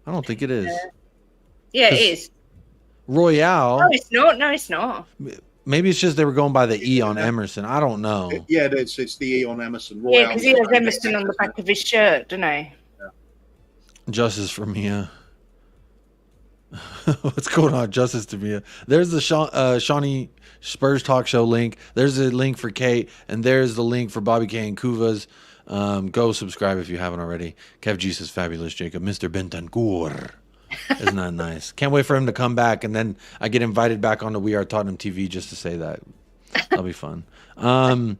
I don't think it is. Yeah, it is. Royale... No, it's not. No, it's not. Maybe it's just they were going by the E on Emerson. I don't know. Yeah, it is. It's the E on Emerson. Royale, yeah, because he has Emerson on the back of his shirt, doesn't he? Yeah. Justice for Mia. What's going on? Justice to Mia. There's the Shawnee Spurs Talk Show link. There's a link for Kate, and there's the link for Bobby K and Kuvas. Go subscribe if you haven't already. Kev G says fabulous, Jacob. Mr. Bentancur. Isn't that nice? Can't wait for him to come back, and then I get invited back onto We Are Tottenham TV just to say that. That'll be fun. You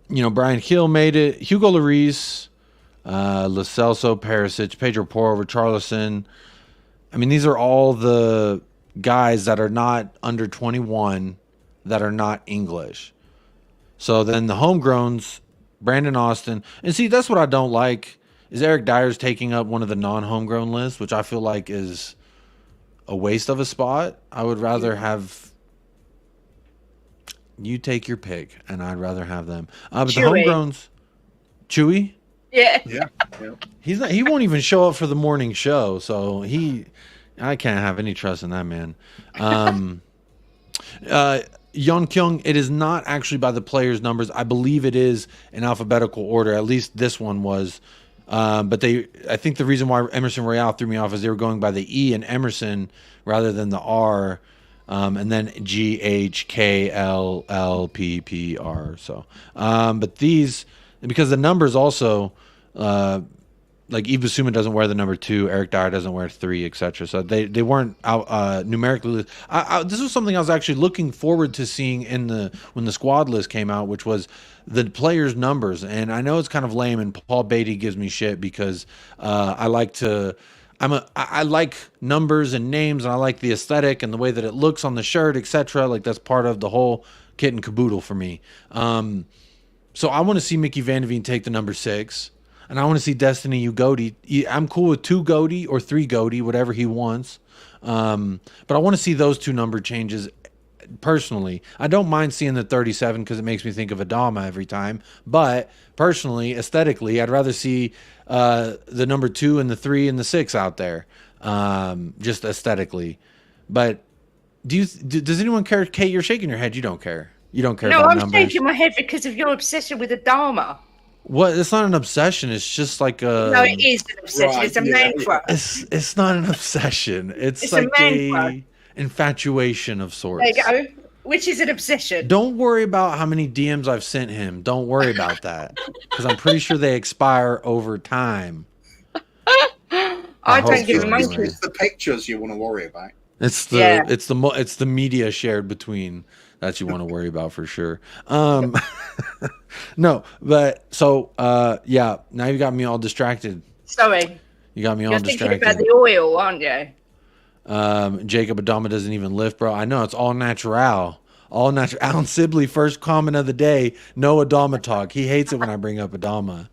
know, Brian Hill made it. Hugo Lloris, Lo Celso, Perisic, Pedro Porro, Richarlison. I mean, these are all the guys that are not under 21 that are not English. So then the homegrowns, Brandon Austin. And see, that's what I don't like. Is Eric Dyer's taking up one of the non-homegrown lists, which I feel like is a waste of a spot. I would rather have you take your pick, and I'd rather have them. But Chewy. The homegrowns, Chewy? Yeah. He's not. He won't even show up for the morning show, so I can't have any trust in that man. Yeon Kyung, it is not actually by the players' numbers. I believe it is in alphabetical order. At least this one was. But I think the reason why Emerson Royale threw me off is they were going by the E in Emerson rather than the R, and then GHKLLPPR. So, but these, because the numbers also, like Yves Bissouma doesn't wear the number 2, Eric Dyer doesn't wear 3, etc. So they weren't out numerically. This was something I was actually looking forward to seeing when the squad list came out, which was the players' numbers. And I know it's kind of lame, and Paul Beatty gives me shit because I like numbers and names, and I like the aesthetic and the way that it looks on the shirt, etc. Like that's part of the whole kit and caboodle for me. So I want to see Mickey Van de Veen take the number 6. And I want to see Destiny Ugodi. I'm cool with 2 Godi or 3 Godi, whatever he wants. But I want to see those 2 number changes personally. I don't mind seeing the 37 because it makes me think of Adama every time. But personally, aesthetically, I'd rather see the number 2 and the 3 and the 6 out there, just aesthetically. But does anyone care? Kate, you're shaking your head. You don't care. You don't care about numbers. No, I'm shaking my head because of your obsession with Adama. What? It's not an obsession. It's just like a... No, it is an obsession. Right, it's a man crush. It's not an obsession. It's like a infatuation of sorts. There you go. Which is an obsession. Don't worry about how many DMs I've sent him. Don't worry about that. Because I'm pretty sure they expire over time. I don't give a monkey. It's the pictures you want to worry about. It's the media shared between that you want to worry about for sure. No, but so yeah, now you got me all distracted. Sorry. You got me all distracted. You're thinking about the oil, aren't you? Jacob Adama doesn't even lift, bro. I know, it's all natural. All natural. Alan Sibley, first comment of the day, no Adama talk. He hates it when I bring up Adama.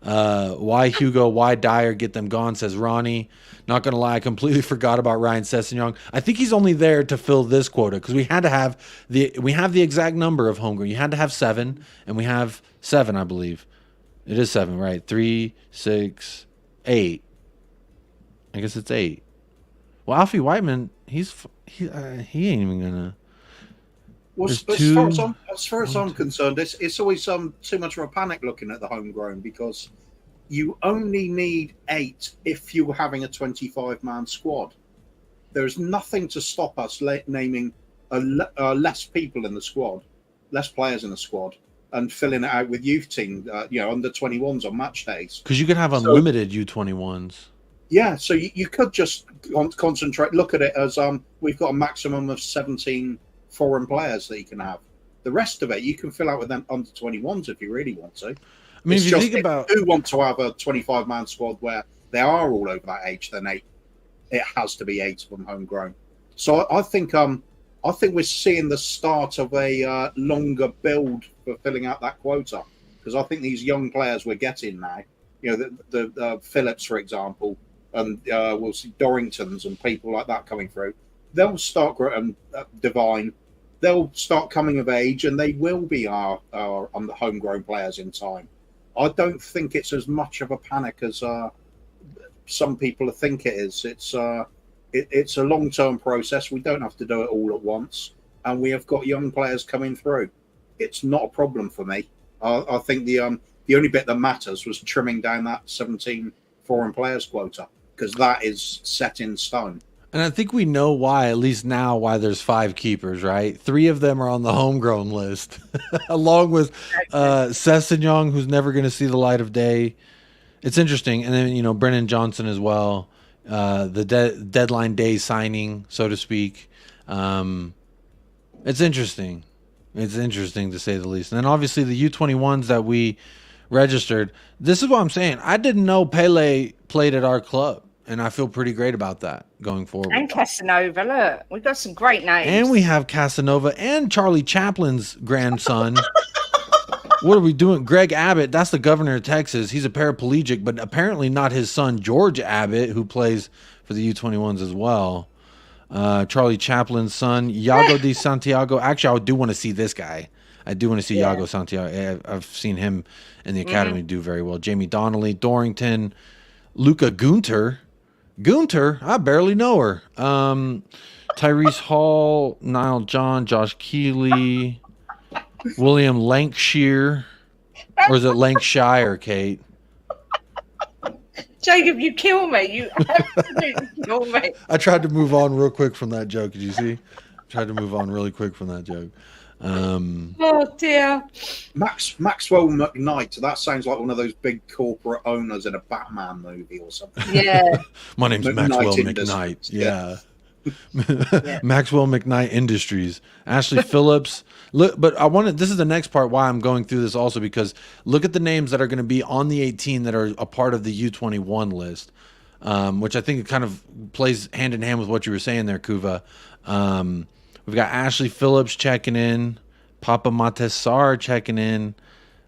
Why Hugo, why Dyer, get them gone, says Ronnie. Not gonna lie, I completely forgot about Ryan Sessegnon. I think he's only there to fill this quota because we have the exact number of homegrown. You had to have 7, and we have 7, I believe. It is 7, right? 3, 6, 8. I guess it's 8. Well, Alfie Whiteman, he ain't even gonna. Well, as far as I'm concerned, it's always too much of a panic looking at the homegrown because you only need 8 if you're having a 25-man squad. There's nothing to stop us naming less people in the squad, less players in the squad, and filling it out with youth team, under 21s on match days. Because you can have unlimited U21s. Yeah, so you could just concentrate. Look at it as we've got a maximum of 17 foreign players that you can have. The rest of it you can fill out with them under 21s if you really want to. I mean, if you think about, if you want to have a 25-man squad where they are all over that age, then it has to be 8 of them homegrown. So I think we're seeing the start of a longer build for filling out that quota, because I think these young players we're getting now, the Phillips, for example, and we'll see Dorringtons and people like that coming through. They'll start growing. Divine, they'll start coming of age, and they will be our homegrown players in time. I don't think it's as much of a panic as some people think it is. It's a long-term process. We don't have to do it all at once, and we have got young players coming through. It's not a problem for me. I think the only bit that matters was trimming down that 17 foreign players quota, because that is set in stone. And I think we know why, at least now, why there's 5 keepers, right? 3 of them are on the homegrown list, along with Sessegnon, who's never going to see the light of day. It's interesting. And then, Brennan Johnson as well, the deadline day signing, so to speak. It's interesting. It's interesting, to say the least. And then, obviously, the U21s that we registered. This is what I'm saying. I didn't know Pele played at our club. And I feel pretty great about that going forward. And Casanova, look, we've got some great names. And we have Casanova and Charlie Chaplin's grandson. What are we doing? Greg Abbott, that's the governor of Texas. He's a paraplegic, but apparently not his son, George Abbott, who plays for the U21s as well. Charlie Chaplin's son, Iago de Santiago. Actually, I do want to see this guy. I do want to see Iago Santiago. I've seen him in the academy do very well. Jamie Donnelly, Dorrington, Luca Gunter. I barely know her. Tyrese Hall, Niall John, Josh Keeley, William Lancashire, or is it Lancashire, Kate? Jacob, you kill me. You absolutely kill me. I tried to move on real quick from that joke. Did you see? Tried to move on really quick from that joke. Oh dear. Maxwell McKnight. That sounds like one of those big corporate owners in a Batman movie or something. Yeah. My name's Maxwell McKnight. Yeah. Maxwell McKnight Industries. Ashley Phillips. Look, but this is the next part why I'm going through this also, because look at the names that are going to be on the 18 that are a part of the U21 list, which I think kind of plays hand in hand with what you were saying there, Kuva. We've got Ashley Phillips checking in, Papa Matessar checking in.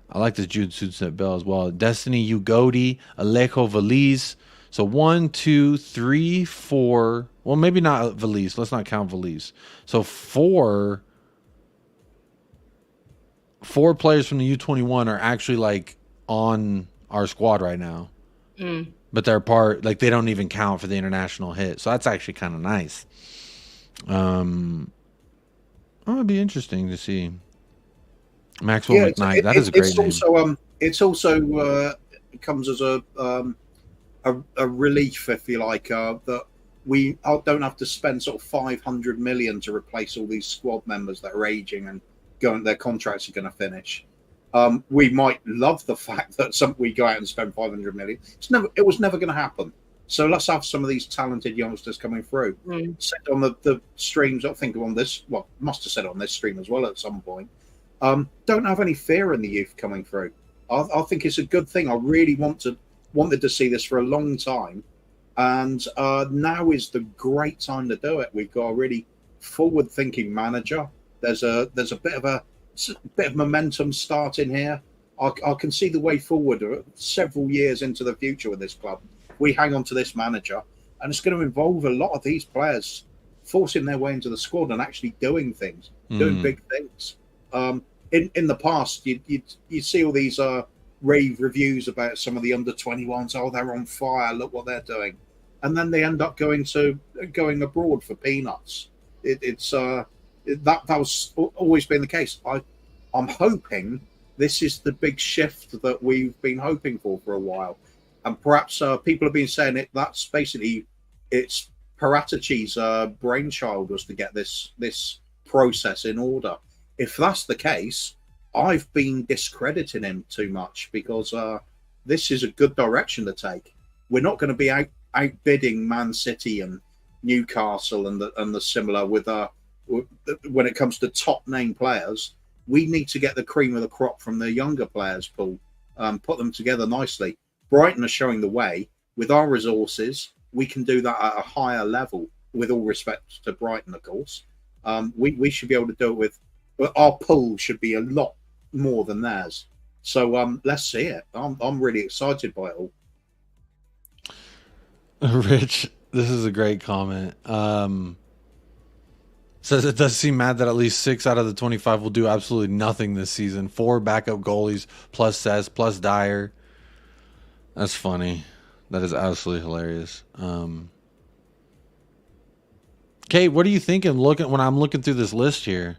I like this Jude Sudset Bell as well. Destiny Ugodi, Alejo Valise. So 1, 2, 3, 4. Well, maybe not Valise. Let's not count Valise. So four players from the U21 are actually like on our squad right now. But they're part, like they don't even count for the international hit. So that's actually kind of nice. It'd be interesting to see. Maxwell McKnight. That is a great name. It's also comes as a relief, if you like, that we don't have to spend sort of 500 million to replace all these squad members that are aging and their contracts are going to finish. We might love the fact that we go out and spend 500 million. It was never going to happen. So let's have some of these talented youngsters coming through. Said on the streams, I think on this, well, must have said on this stream as well at some point. Don't have any fear in the youth coming through. I think it's a good thing. I really wanted to see this for a long time, and now is the great time to do it. We've got a really forward-thinking manager. There's a bit of momentum starting here. I can see the way forward several years into the future with this club. We hang on to this manager, and it's going to involve a lot of these players forcing their way into the squad and actually doing things, doing big things. In the past, you see all these rave reviews about some of the under-21s. Oh, they're on fire! Look what they're doing, and then they end up going abroad for peanuts. That was always been the case. I'm hoping this is the big shift that we've been hoping for a while. and perhaps people have been saying that's basically it's Paratici's brainchild was to get this process in order. If that's the case, I've been discrediting him too much, because this is a good direction to take. We're not going to be outbidding Man City and Newcastle and the similar with when it comes to top name players. We need to get the cream of the crop from the younger players pool, put them together nicely. Brighton are showing the way. With our resources, we can do that at a higher level, with all respect to Brighton, of course. We should be able to do it with our pool should be a lot more than theirs. So let's see it. I'm really excited by it all. Rich, this is a great comment. Says it does seem mad that at least 6 out of the 25 will do absolutely nothing this season. 4 backup goalies plus Cess plus Dyer. That's funny. That is absolutely hilarious. Kate, what are you thinking when I'm looking through this list here?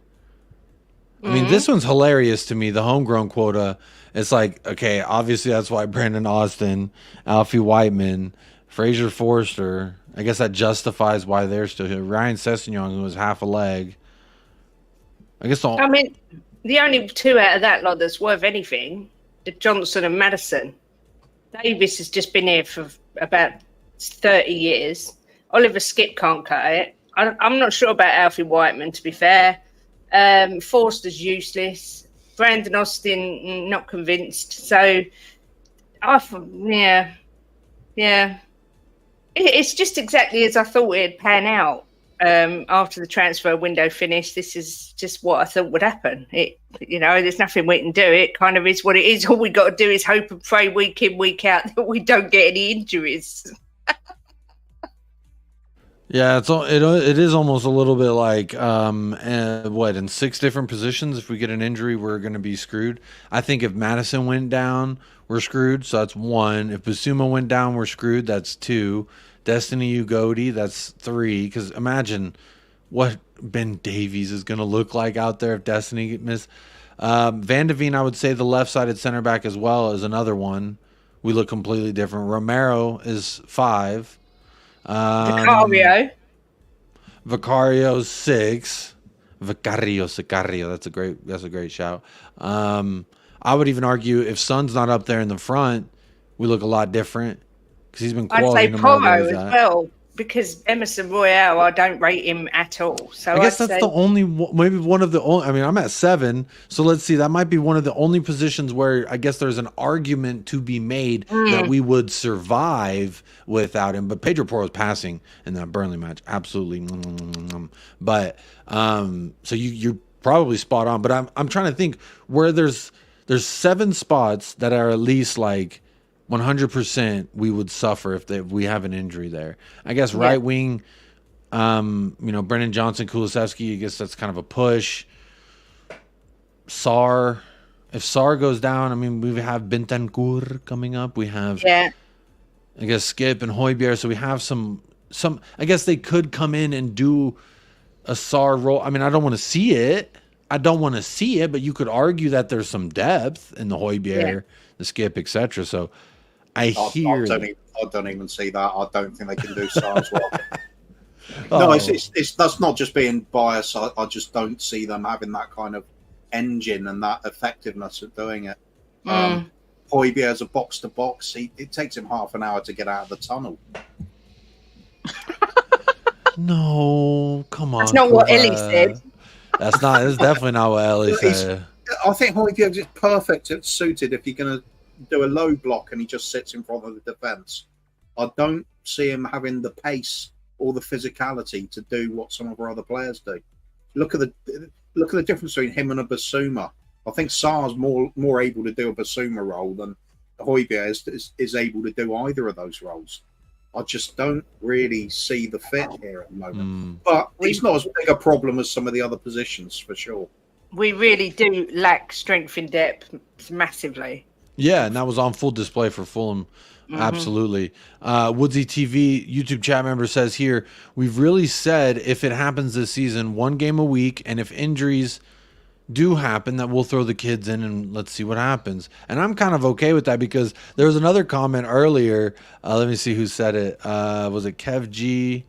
I mean, this one's hilarious to me. The homegrown quota. It's like, okay, obviously that's why Brandon Austin, Alfie Whiteman, Fraser Forster. I guess that justifies why they're still here. Ryan Sessegnon, who was half a leg. I guess I mean, the only 2 out of that lot that's worth anything are Johnson and Madison. Davis has just been here for about 30 years. Oliver Skip can't cut it. I'm not sure about Alfie Whiteman, to be fair. Forster's useless. Brandon Austin, not convinced. So, yeah. It's just exactly as I thought it'd pan out after the transfer window finished. This is just what I thought would happen. There's nothing we can do. It kind of is what it is. All we got to do is hope and pray week in, week out that we don't get any injuries. Yeah, it is almost a little bit like in 6 different positions. If we get an injury, we're going to be screwed. I think if Madison went down, we're screwed. So that's 1. If Basuma went down, we're screwed. That's 2. Destiny Ugodi, that's 3. Because imagine what Ben Davies is going to look like out there if Destiny missed. Van de Veen, I would say the left-sided center back as well, is another one. We look completely different. Romero is 5. Vicario's 6. Vicario. That's a great shout. I would even argue if Son's not up there in the front, we look a lot different because he's been quality. I'd say Porro as well, because Emerson Royale, I don't rate him at all. So I guess that's the only, maybe one of the only. I mean, I'm at 7, so let's see. That might be one of the only positions where I guess there's an argument to be made that we would survive without him. But Pedro Porro's passing in that Burnley match, absolutely. But so you're probably spot on. But I'm trying to think where there's 7 spots that are at least like 100% we would suffer if we have an injury there. I guess right wing, Brennan Johnson, Kulusevski, I guess that's kind of a push. Sarr, if Sarr goes down, I mean, we have Bentancur coming up. We have, I guess, Skip and Højbjerg. So we have some, I guess they could come in and do a Sarr role. I mean, I don't want to see it. But you could argue that there's some depth in the Højbjerg, the Skip, etc. So I don't even see that. I don't think they can do Sarr as well. No, it's that's not just being biased. I just don't see them having that kind of engine and that effectiveness of doing it. Højbjerg's a box to box. It takes him half an hour to get out of the tunnel. No, come on. That's not what Ellie said. That's definitely not what Ellie said. I think Højbjerg is perfect. It's suited if you're going to do a low block and he just sits in front of the defence. I don't see him having the pace or the physicality to do what some of our other players do. Look at the difference between him and a Basuma. I think Sarr's more able to do a Basuma role than Højbjerg is able to do either of those roles. I just don't really see the fit here at the moment. But it's not as big a problem as some of the other positions, for sure. We really do lack strength in depth massively. Yeah, and that was on full display for Fulham. Absolutely. Woodsy TV YouTube chat member says here, we've really said if it happens this season, 1 game a week, and if injuries do happen, that we'll throw the kids in and let's see what happens. And I'm kind of okay with that, because there was another comment earlier. Let me see who said it. Was it Kev G?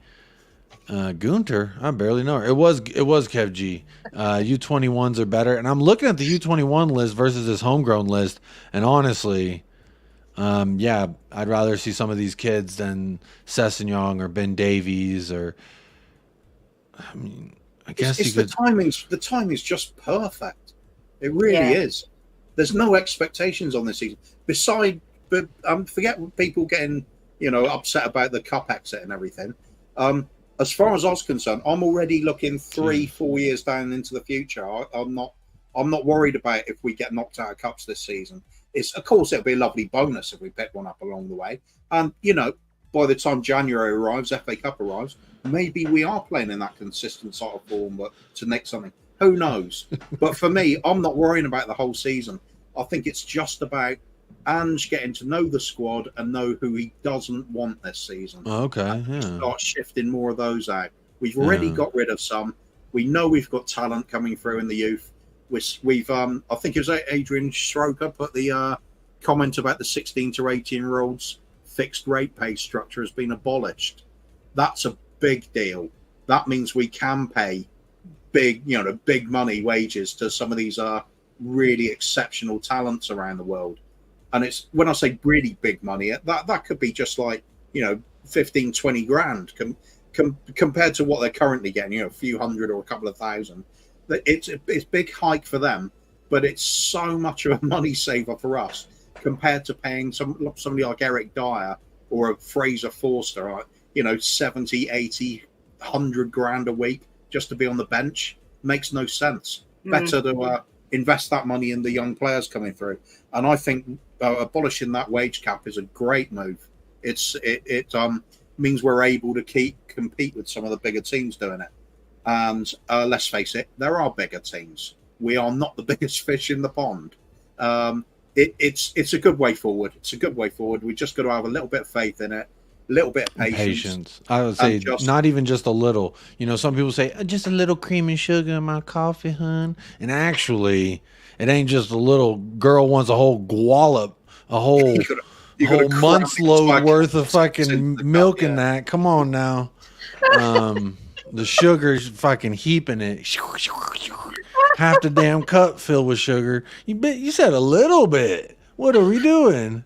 Gunter? I barely know her. It was Kev G. U21s are better. And I'm looking at the U21 list versus this homegrown list. And honestly, yeah, I'd rather see some of these kids than Sessegnon or Ben Davies or, I mean, I guess the timing's just perfect. It really is. There's no expectations on this season. But forget people getting upset about the cup exit and everything. As far as I was concerned, I'm already looking 3-4 years down into the future. I'm not worried about if we get knocked out of cups this season. Of course it'll be a lovely bonus if we pick one up along the way. And by the time January arrives, FA Cup arrives, maybe we are playing in that consistent sort of form, but to nick something. Who knows? But for me, I'm not worrying about the whole season. I think it's just about Ange getting to know the squad and know who he doesn't want this season. Okay, yeah. Start shifting more of those out. We've already got rid of some. We know we've got talent coming through in the youth. We've I think it was Adrian Stroker put the comment about the 16 to 18-year-olds fixed rate pay structure has been abolished. That's a big deal. That means we can pay big money wages to some of these really exceptional talents around the world. And it's, when I say really big money, that could be just like 15, 20 grand compared to what they're currently getting, a few hundred or a couple of thousand. It's a big hike for them, but it's so much of a money saver for us compared to paying somebody like Eric Dyer or a Fraser Forster, 70, 80, 100 grand a week just to be on the bench. Makes no sense. Better to invest that money in the young players coming through. And I think abolishing that wage cap is a great move. It means we're able to compete with some of the bigger teams doing it. And let's face it, there are bigger teams. We are not the biggest fish in the pond. It's a good way forward. It's a good way forward. We just got to have a little bit of faith in it, a little bit of patience. I would say not even just a little. Some people say just a little cream and sugar in my coffee, hun. And actually, it ain't just a little. Girl wants a whole wallop, a whole month's load worth of fucking milk in that. Come on now. The sugar's fucking heaping it. Half the damn cup filled with sugar. You said a little bit. What are we doing?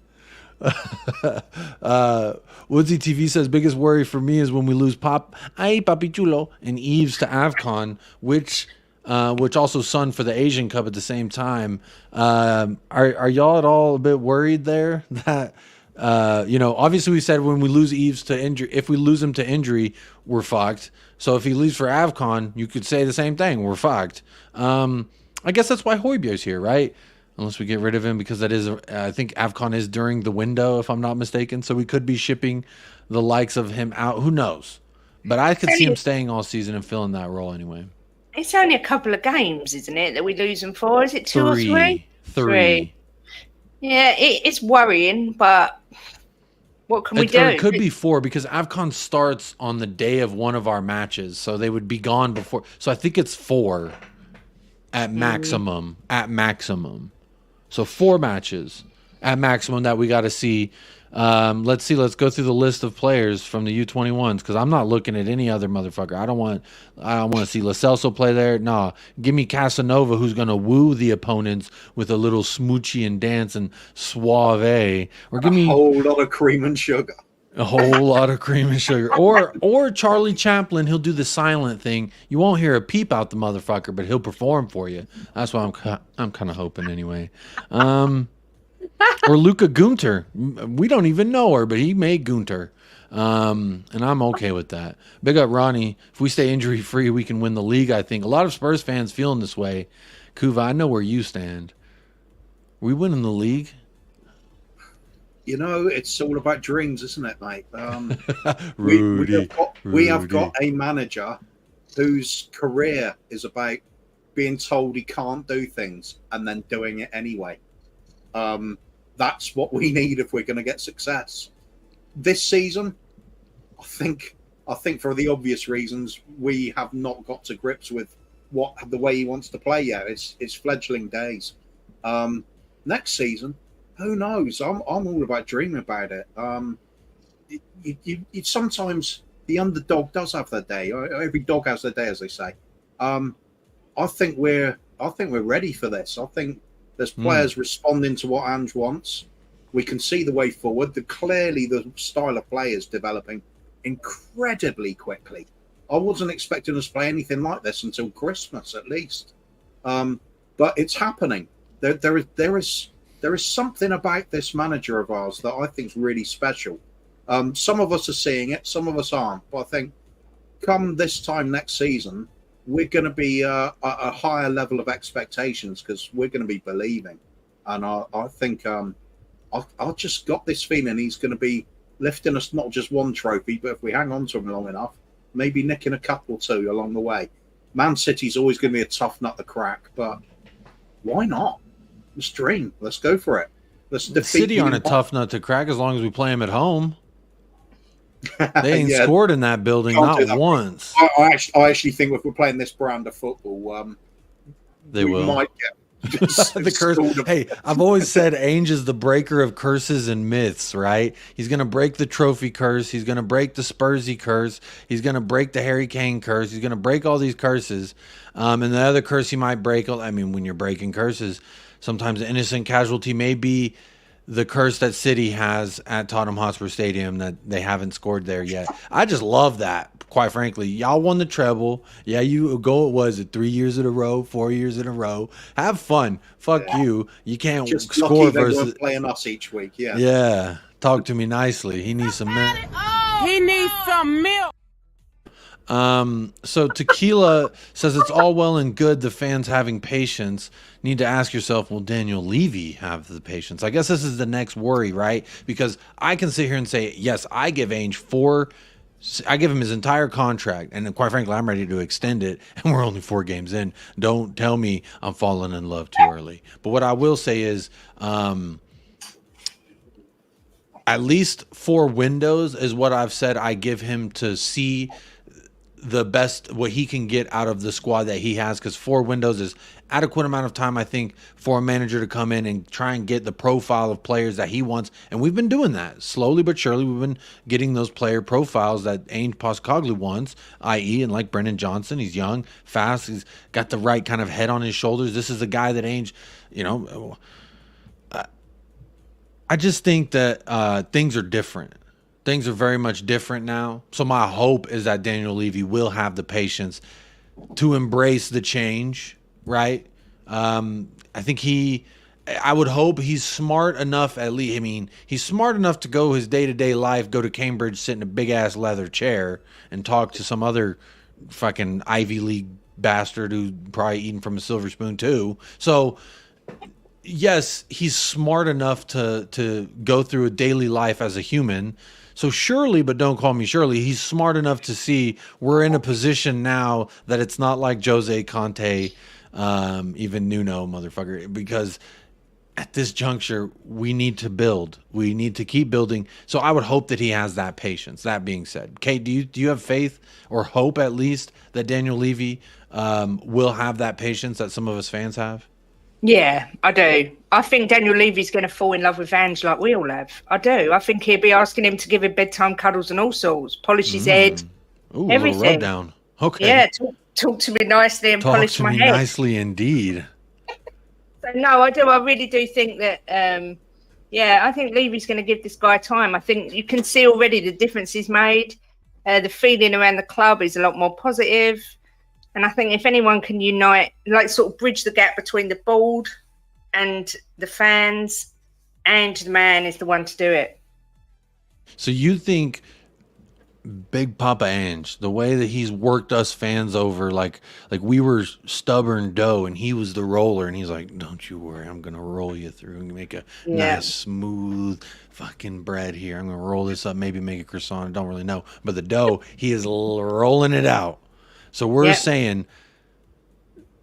Woodsy TV says biggest worry for me is when we lose Papi Chulo and Eves to AFCON, which also Sun for the Asian Cup at the same time. Are y'all at all a bit worried there that obviously we said when we lose Eves to injury, if we lose him to injury, we're fucked. So if he leaves for AFCON, you could say the same thing. We're fucked. I guess that's why Højbjerg's here, right? Unless we get rid of him, because that is, I think AFCON is during the window, if I'm not mistaken. So we could be shipping the likes of him out. Who knows? But I could see him staying all season and filling that role anyway. It's only a couple of games, isn't it, that we lose him for? Is it two or three? Three. Yeah, it's worrying, but what can we do? It could be 4 because AFCON starts on the day of one of our matches, so they would be gone before. So I think it's 4 at maximum. At maximum. So 4 matches at maximum that we got to see. Let's see. Let's go through the list of players from the U21s because I'm not looking at any other motherfucker. I don't want to see Lo Celso play there. Nah, give me Casanova, who's gonna woo the opponents with a little smoochy and dance and suave, or give me a whole lot of cream and sugar. A whole lot of cream and sugar, or Charlie Chaplin. He'll do the silent thing. You won't hear a peep out the motherfucker, but he'll perform for you. That's what I'm kind of hoping anyway. Or Luca Gunter. We don't even know her, but he made Gunter. And I'm okay with that. Big up Ronnie. If we stay injury free, we can win the league, I think. A lot of Spurs fans feeling this way. Kuva, I know where you stand. Are we winning the league? It's all about dreams, isn't it, mate? Rudy, we have got a manager whose career is about being told he can't do things and then doing it anyway. That's what we need if we're going to get success. This season, I think for the obvious reasons, we have not got to grips with the way he wants to play yet. It's fledgling days. Next season, who knows? I'm all about dreaming about it. You sometimes the underdog does have their day. Every dog has their day, as they say. I think we're ready for this. I think there's players responding to what Ange wants. We can see the way forward. Clearly, the style of play is developing incredibly quickly. I wasn't expecting us to play anything like this until Christmas, at least. But it's happening. There is something about this manager of ours that I think is really special. Some of us are seeing it, some of us aren't. But I think come this time next season, we're going to be a higher level of expectations because we're going to be believing. And I think I just got this feeling he's going to be lifting us not just one trophy, but if we hang on to him long enough, maybe nicking a couple too along the way. Man City's always going to be a tough nut to crack, but why not? Let's dream. Let's go for it. Let's defeat City aren't a tough nut to crack as long as we play them at home. They ain't scored in that building, not once. I actually think if we're playing this brand of football, they will. Might get the curse. Hey, I've always said Ainge is the breaker of curses and myths, right? He's going to break the trophy curse. He's going to break the Spursy curse. He's going to break the Harry Kane curse. He's going to break all these curses. And the other curse he might break, I mean, when you're breaking curses, sometimes an innocent casualty may be the curse that City has at Tottenham Hotspur Stadium that they haven't scored there yet. I just love that. Quite frankly, y'all won the treble. Yeah, you go. Was it 3 years in a row, 4 years in a row? Have fun. Fuck you. You can't just score lucky versus they weren't playing us each week. Yeah. Yeah. Talk to me nicely. He needs some milk. He needs some milk. So Tequila says it's all well and good the fans having patience. Need to ask yourself, will Daniel Levy have the patience? I guess this is the next worry, right? Because I can sit here and say, yes, I give Ainge I give him his entire contract, and quite frankly, I'm ready to extend it, and we're only 4 games in. Don't tell me I'm falling in love too early. But what I will say is at least 4 windows is what I've said I give him to see the best, what he can get out of the squad that he has, because 4 windows is adequate amount of time, I think, for a manager to come in and try and get the profile of players that he wants. And we've been doing that slowly but surely. We've been getting those player profiles that Ainge Postecoglou wants, i.e. and like Brennan Johnson, he's young, fast, he's got the right kind of head on his shoulders. This is a guy that Ainge, I just think that things are different. Things are very much different now. So my hope is that Daniel Levy will have the patience to embrace the change, right? I would hope he's smart enough, at least. I mean, he's smart enough to go his day-to-day life, go to Cambridge, sit in a big-ass leather chair, and talk to some other fucking Ivy League bastard who's probably eating from a silver spoon too. So yes, he's smart enough to go through a daily life as a human. So surely, but don't call me Shirley, he's smart enough to see we're in a position now that it's not like Jose Conte, even Nuno, motherfucker, because at this juncture, we need to build. We need to keep building. So I would hope that he has that patience. That being said, Kate, do you have faith or hope at least that Daniel Levy will have that patience that some of us fans have? Yeah, I do. I think Daniel Levy's going to fall in love with Ange like we all have. I do. I think he'll be asking him to give him bedtime cuddles and all sorts, polish his head, Ooh, everything. A little rub down. Okay. Yeah, talk to me nicely and polish my head. Nicely indeed. So, no, I do. I really do think that, I think Levy's going to give this guy time. I think you can see already the difference he's made. The feeling around the club is a lot more positive. And I think if anyone can unite, like sort of bridge the gap between the board and the fans, Ange the man is the one to do it. So you think Big Papa Ange, the way that he's worked us fans over, like we were stubborn dough and he was the roller, and he's like, don't you worry, I'm going to roll you through and make a nice, smooth fucking bread here. I'm going to roll this up, maybe make a croissant. I don't really know. But the dough, he is rolling it out. So we're saying,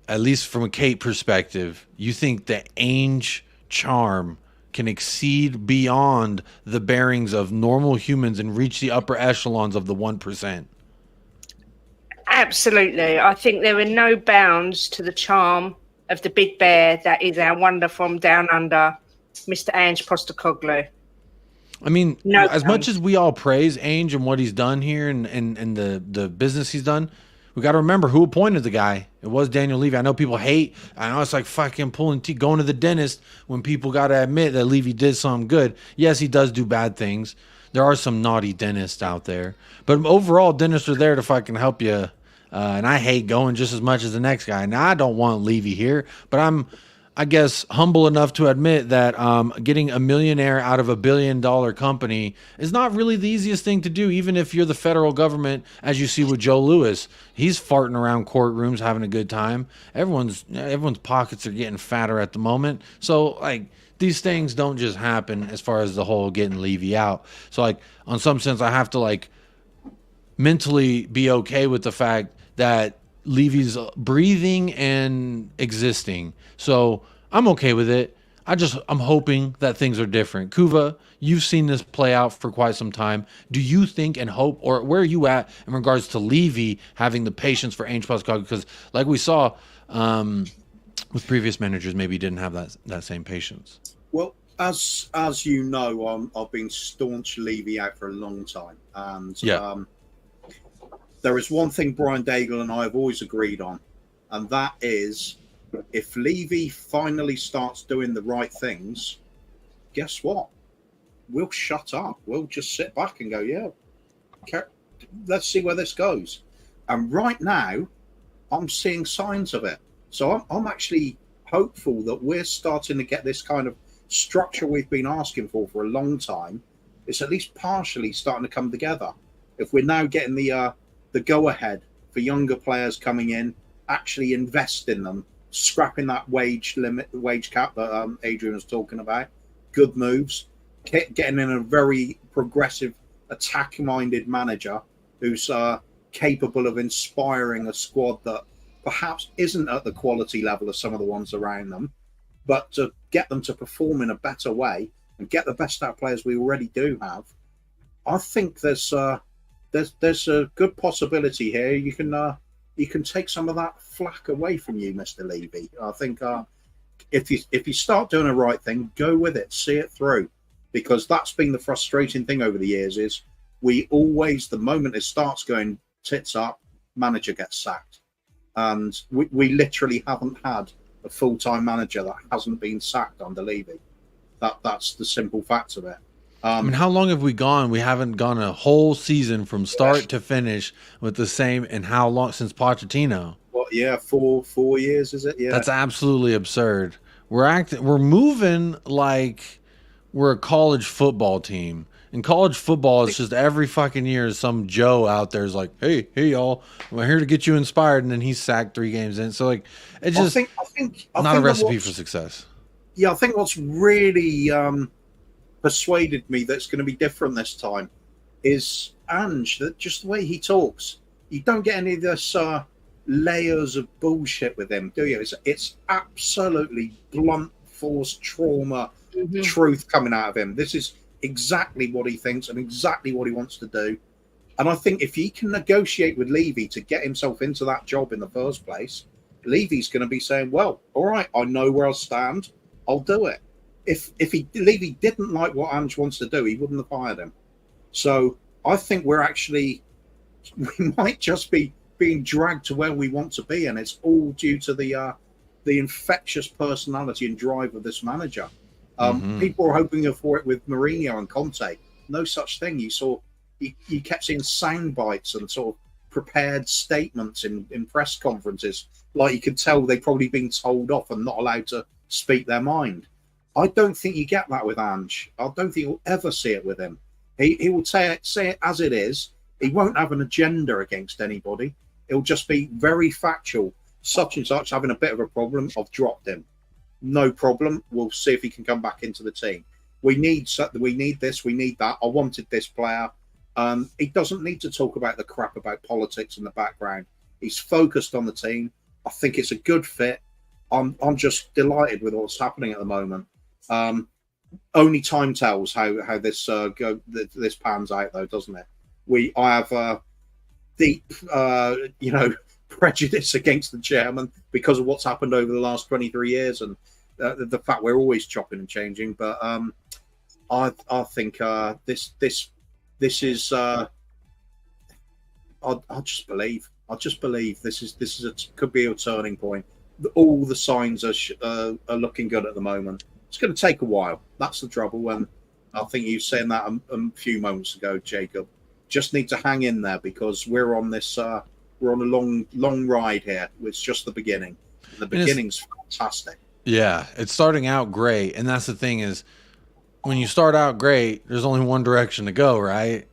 at least from a Kate perspective, you think the Ainge charm can exceed beyond the bearings of normal humans and reach the upper echelons of the 1%? Absolutely. I think there are no bounds to the charm of the big bear that is our wonder from down under, Mr. Ange Postecoglou. I mean, No as much as we all praise Ainge and what he's done here and the business he's done, we got to remember who appointed the guy. It was Daniel Levy. I know people hate. I know it's like fucking pulling teeth, going to the dentist when people got to admit that Levy did something good. Yes, he does do bad things. There are some naughty dentists out there. But overall, dentists are there to fucking help you. And I hate going just as much as the next guy. Now, I don't want Levy here, but I'm, I guess, humble enough to admit that getting a millionaire out of $1 billion company is not really the easiest thing to do, even if you're the federal government, as you see with Joe Louis. He's farting around courtrooms, having a good time. Everyone's pockets are getting fatter at the moment. So, like, these things don't just happen as far as the whole getting Levy out. So, like, on some sense, I have to, like, mentally be okay with the fact that Levy's breathing and existing. So I'm okay with it. I'm hoping that things are different. Kuva, you've seen this play out for quite some time. Do you think and hope, or where are you at in regards to Levy having the patience for Ainge Postecoglou? Because like we saw with previous managers, maybe didn't have that same patience. Well, as you know, I've been staunch Levy out for a long time. And there is one thing Brian Daigle and I have always agreed on, and that is if Levy finally starts doing the right things, guess what? We'll shut up. We'll just sit back and go, yeah, okay, let's see where this goes. And right now, I'm seeing signs of it. So I'm actually hopeful that we're starting to get this kind of structure we've been asking for a long time. It's at least partially starting to come together. If we're now getting the go-ahead for younger players coming in, actually invest in them, scrapping that wage cap that Adrian was talking about, good moves, getting in a very progressive, attack-minded manager who's capable of inspiring a squad that perhaps isn't at the quality level of some of the ones around them, but to get them to perform in a better way and get the best out of players we already do have. I think there's a good possibility here. You can take some of that flack away from you, Mr. Levy. I think if you start doing the right thing, go with it, see it through, because that's been the frustrating thing over the years. Is we always, the moment it starts going tits up, manager gets sacked, and we literally haven't had a full-time manager that hasn't been sacked under Levy. That's the simple fact of it. I mean, how long have we gone? We haven't gone a whole season from start to finish with the same. And how long since Pochettino? Well, yeah, 4 years, is it? Yeah, that's absolutely absurd. We're moving like we're a college football team. In college football, it's just every fucking year some Joe out there is like, hey y'all, I'm here to get you inspired, and then he's sacked 3 games in. So like, it's just I think not a recipe for success. Yeah, I think what's really persuaded me that's going to be different this time is Ange, that just the way he talks. You don't get any of this layers of bullshit with him, do you? It's absolutely blunt force trauma truth coming out of him. This is exactly what he thinks and exactly what he wants to do. And I think if he can negotiate with Levy to get himself into that job in the first place, Levy's going to be saying, well, all right, I know where I'll stand. I'll do it. If Levy didn't like what Ange wants to do, he wouldn't have fired him. So I think we might just be being dragged to where we want to be, and it's all due to the infectious personality and drive of this manager. People are hoping for it with Mourinho and Conte. No such thing. You kept seeing sound bites and sort of prepared statements in press conferences, like you could tell they've probably been told off and not allowed to speak their mind. I don't think you get that with Ange. I don't think you'll ever see it with him. He will say it as it is. He won't have an agenda against anybody. It'll just be very factual. Such and such having a bit of a problem. I've dropped him. No problem. We'll see if he can come back into the team. We need this. We need that. I wanted this player. He doesn't need to talk about the crap about politics in the background. He's focused on the team. I think it's a good fit. I'm just delighted with what's happening at the moment. Only time tells how this this pans out, though, doesn't it? I have deep, prejudice against the chairman because of what's happened over the last 23 years and the fact we're always chopping and changing. But I think this is. I just believe. I just believe this could be a turning point. All the signs are looking good at the moment. It's going to take a while. That's the trouble. And I think you saying that a few moments ago, Jacob. Just need to hang in there because we're on this. We're on a long ride here. It's just the beginning. The beginning's fantastic. Yeah, it's starting out great, and that's the thing is, when you start out great, there's only one direction to go, right?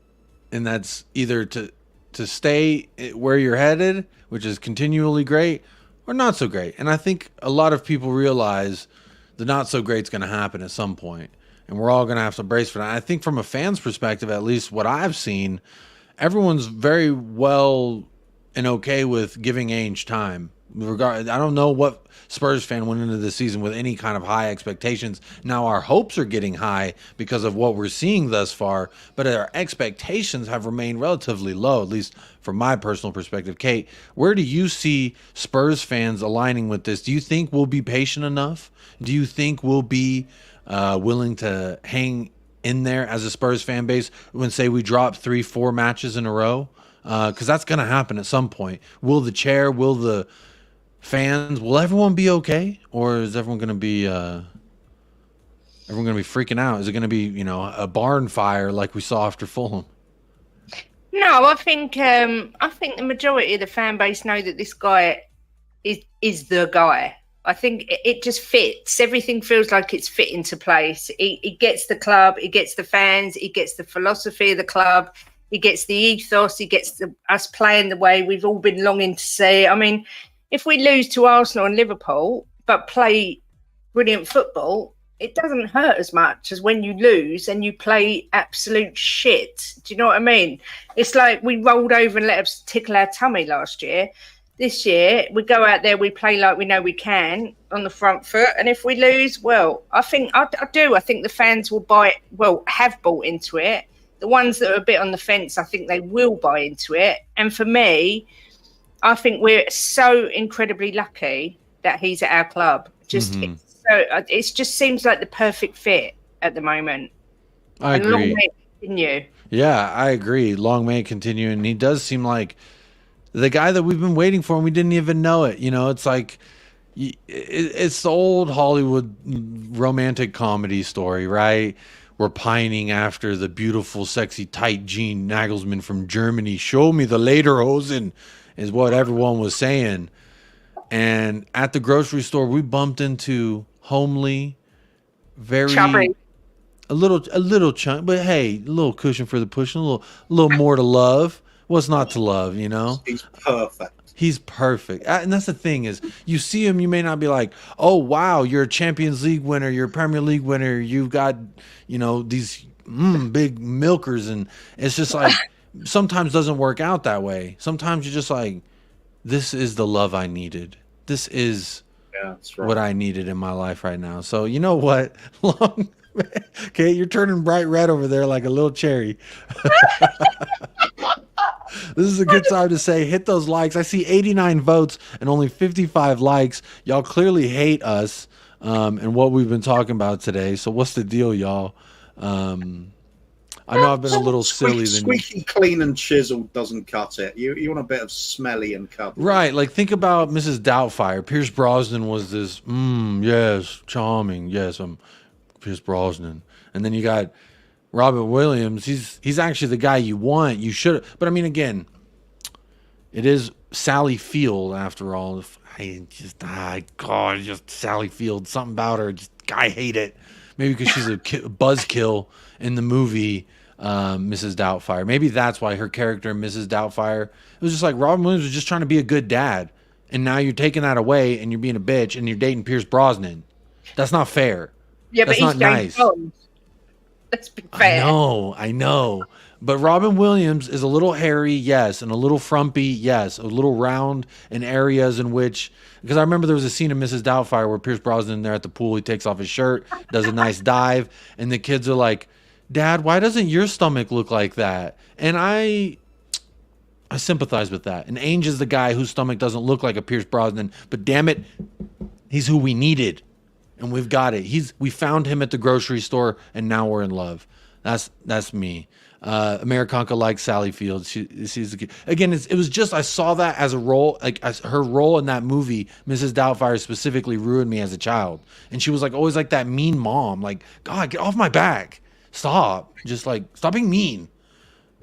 And that's either to stay where you're headed, which is continually great, or not so great. And I think a lot of people realize the not so great's going to happen at some point, and we're all going to have to brace for that. I think from a fan's perspective, at least what I've seen, everyone's very well and okay with giving Ainge time. I don't know what Spurs fan went into the season with any kind of high expectations. Now our hopes are getting high because of what we're seeing thus far, but our expectations have remained relatively low, at least from my personal perspective. Kate, where do you see Spurs fans aligning with this? Do you think we'll be patient enough? Do you think we'll be willing to hang in there as a Spurs fan base when, say, we drop 3-4 matches in a row? Because that's going to happen at some point. Will the chair, will the fans, will everyone be okay, or is everyone going to be freaking out? Is it going to be a barn fire like we saw after Fulham? No, I think the majority of the fan base know that this guy is the guy. I think it just fits. Everything feels like it's fit into place. It gets the club, it gets the fans, it gets the philosophy of the club, it gets the ethos, it gets us playing the way we've all been longing to see. I mean, if we lose to Arsenal and Liverpool, but play brilliant football, it doesn't hurt as much as when you lose and you play absolute shit. Do you know what I mean? It's like we rolled over and let us tickle our tummy last year. This year, we go out there, we play like we know we can on the front foot. And if we lose, well, I think the fans will have bought into it. The ones that are a bit on the fence, I think they will buy into it. And for me, I think we're so incredibly lucky that he's at our club. It just seems like the perfect fit at the moment. I agree. Long may it continue. Yeah, I agree. Long may it continue. And he does seem like the guy that we've been waiting for, and we didn't even know it. It's like it's the old Hollywood romantic comedy story, right? We're pining after the beautiful, sexy, tight Jean Nagelsmann from Germany. Show me the lederhosen, is what everyone was saying. And at the grocery store, we bumped into homely, very chubby. a little chunk, but hey, a little cushion for the pushing, a little more to love. What's not to love, He's perfect. He's perfect. And that's the thing is, you see him, you may not be like, oh, wow, you're a Champions League winner, you're a Premier League winner, you've got, these big milkers. And it's just like, sometimes doesn't work out that way. Sometimes you're just like, this is the love I needed. This is what I needed in my life right now. So you know what? Okay, you're turning bright red over there like a little cherry. This is a good time to say, hit those likes. I see 89 votes and only 55 likes. Y'all clearly hate us and what we've been talking about today. So what's the deal, y'all? I know I've been a little silly. Squeaky clean and chiseled doesn't cut it. You want a bit of smelly and cuddly. Right. Like, think about Mrs. Doubtfire. Pierce Brosnan was this, yes, charming. Yes, I'm Pierce Brosnan. And then you got Robert Williams. He's actually the guy you want. You should. But I mean, again, it is Sally Field after all. Just Sally Field. Something about her. I hate it. Maybe because she's a buzzkill in the movie Mrs. Doubtfire. Maybe that's why her character in Mrs. Doubtfire. It was just like Robin Williams was just trying to be a good dad, and now you're taking that away and you're being a bitch and you're dating Pierce Brosnan. That's not fair. Yeah, that's but not he's nice. Bond. Let's be fair. I know. But Robin Williams is a little hairy, yes, and a little frumpy, yes, a little round in areas in which, because I remember there was a scene in Mrs. Doubtfire where Pierce Brosnan there at the pool, he takes off his shirt, does a nice dive, and the kids are like, Dad, why doesn't your stomach look like that? And I I sympathize with that. And Ainge is the guy whose stomach doesn't look like a Pierce Brosnan, but damn it, he's who we needed. And we've got it. We found him at the grocery store, and now we're in love. That's me. Americanka likes Sally Field. She's again. It was just I saw that as a role, her role in that movie, Mrs. Doubtfire, specifically ruined me as a child. And she was like always like that mean mom. Like, God, get off my back. Stop. Just like stop being mean.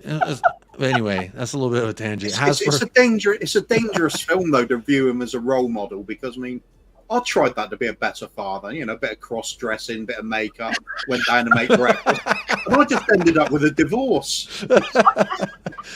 But anyway, that's a little bit of a tangent. It's a dangerous film though to view him as a role model because I mean. I tried that to be a better father, you know, a bit of cross-dressing, bit of makeup, went down to make breakfast, and I just ended up with a divorce.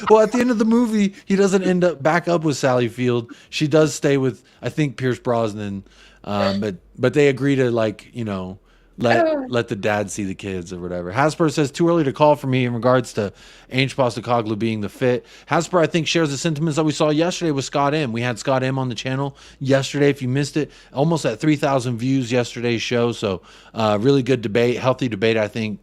Well, at the end of the movie, he doesn't end up back up with Sally Field. She does stay with, I think, Pierce Brosnan, but they agree to, like, you know, let the dad see the kids or whatever. Hasper says, too early to call for me in regards to Ainge Postecoglou being the fit. Hasper, I think, shares the sentiments that we saw yesterday with Scott M. We had Scott M on the channel yesterday. If you missed it, almost at 3,000 views yesterday's show. So really good debate, healthy debate, I think,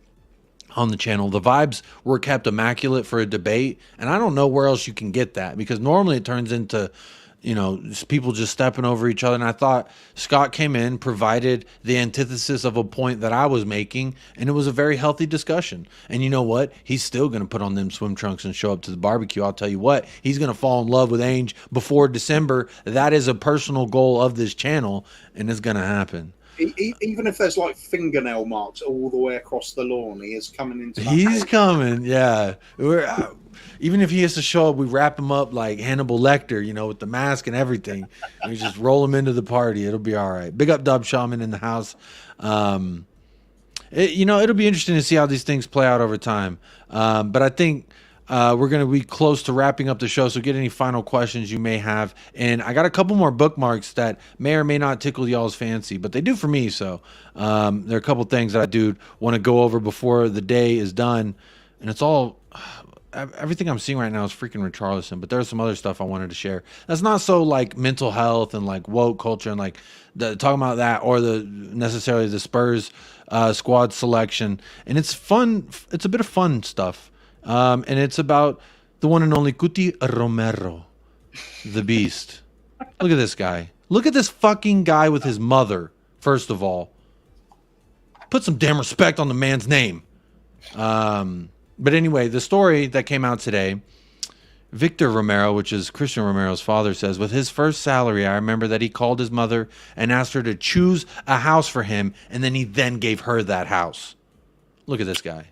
on the channel. The vibes were kept immaculate for a debate. And I don't know where else you can get that because normally it turns into, you know, people just stepping over each other. And I thought Scott came in, provided the antithesis of a point that I was making, and it was a very healthy discussion. And you know what? He's still going to put on them swim trunks and show up to the barbecue. I'll tell you what, he's going to fall in love with Ainge before December. That is a personal goal of this channel, and it's going to happen. Even if there's like fingernail marks all the way across the lawn, he is coming into that He's house. coming, yeah. Even if he has to show up, we wrap him up like Hannibal Lecter, you know, with the mask and everything. And we just roll him into the party. It'll be all right. Big up Dub Shaman in the house. You know, it'll be interesting to see how these things play out over time. But I think we're going to be close to wrapping up the show. So get any final questions you may have. And I got a couple more bookmarks that may or may not tickle y'all's fancy, but they do for me. So there are a couple things that I do want to go over before the day is done. And it's all... everything I'm seeing right now is freaking Richarlison, but there's some other stuff I wanted to share. That's not so like mental health and like woke culture and like talking about that or necessarily the Spurs squad selection. And it's fun. It's a bit of fun stuff. And it's about the one and only Cuti Romero, the beast. Look at this guy. Look at this fucking guy with his mother. First of all, put some damn respect on the man's name. But anyway, the story that came out today, Victor Romero, which is Christian Romero's father, says, with his first salary, I remember that he called his mother and asked her to choose a house for him, and then he gave her that house. Look at this guy.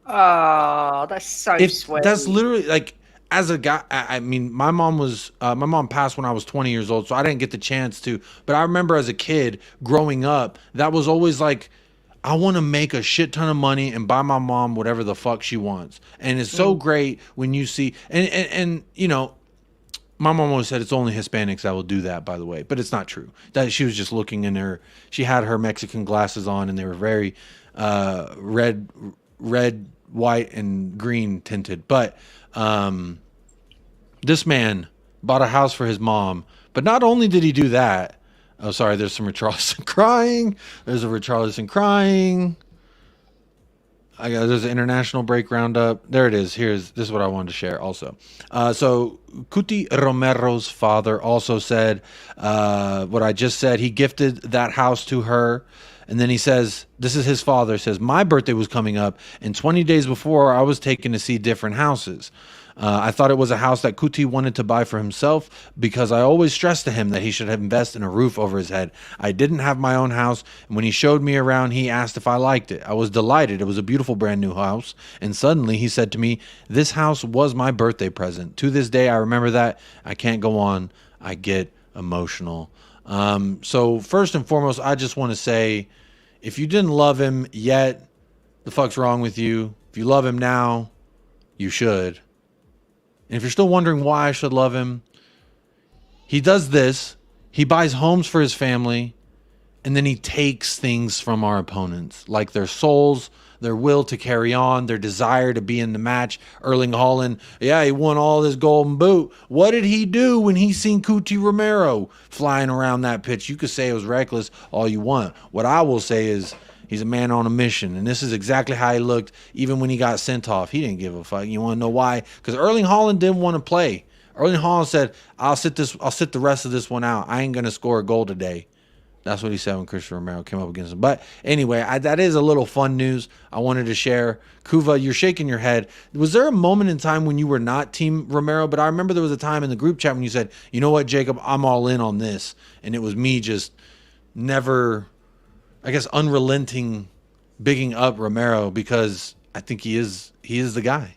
Oh, that's so sweet. That's literally like, as a guy, I mean, my mom passed when I was 20 years old, so I didn't get the chance to, but I remember as a kid growing up, that was always like, I want to make a shit ton of money and buy my mom whatever the fuck she wants. And it's so great when you see, and you know, my mom always said it's only Hispanics that will do that, by the way, but it's not true. That she was just looking in her, she had her Mexican glasses on and they were very red, white, and green tinted. But this man bought a house for his mom, but not only did he do that, oh, sorry, there's some Richarlison crying. There's a Richarlison crying. There's an international break roundup. There it is. This is what I wanted to share also. So Cuti Romero's father also said what I just said. He gifted that house to her. And then he says, this is his father, says, my birthday was coming up, and 20 days before, I was taken to see different houses. I thought it was a house that Cuti wanted to buy for himself because I always stressed to him that he should invest in a roof over his head. I didn't have my own house, and when he showed me around, he asked if I liked it. I was delighted. It was a beautiful brand new house, and suddenly he said to me, this house was my birthday present. To this day, I remember that. I can't go on. I get emotional. So first and foremost, I just want to say, if you didn't love him yet, the fuck's wrong with you? If you love him now, you should. And if you're still wondering why I should love him, he does this. He buys homes for his family, and then he takes things from our opponents, like their souls, their will to carry on, their desire to be in the match. Erling Haaland, yeah, he won all this golden boot. What did he do when he seen Cuti Romero flying around that pitch? You could say it was reckless all you want. What I will say is he's a man on a mission, and this is exactly how he looked even when he got sent off. He didn't give a fuck. You want to know why? Because Erling Haaland didn't want to play. Erling Haaland said, I'll sit the rest of this one out. I ain't gonna score a goal today. That's what he said when Christian Romero came up against him. But anyway, that is a little fun news I wanted to share. Kuva, you're shaking your head. Was there a moment in time when you were not Team Romero? But I remember there was a time in the group chat when you said, you know what, Jacob, I'm all in on this. And it was me just never, I guess, unrelenting bigging up Romero because I think he is the guy.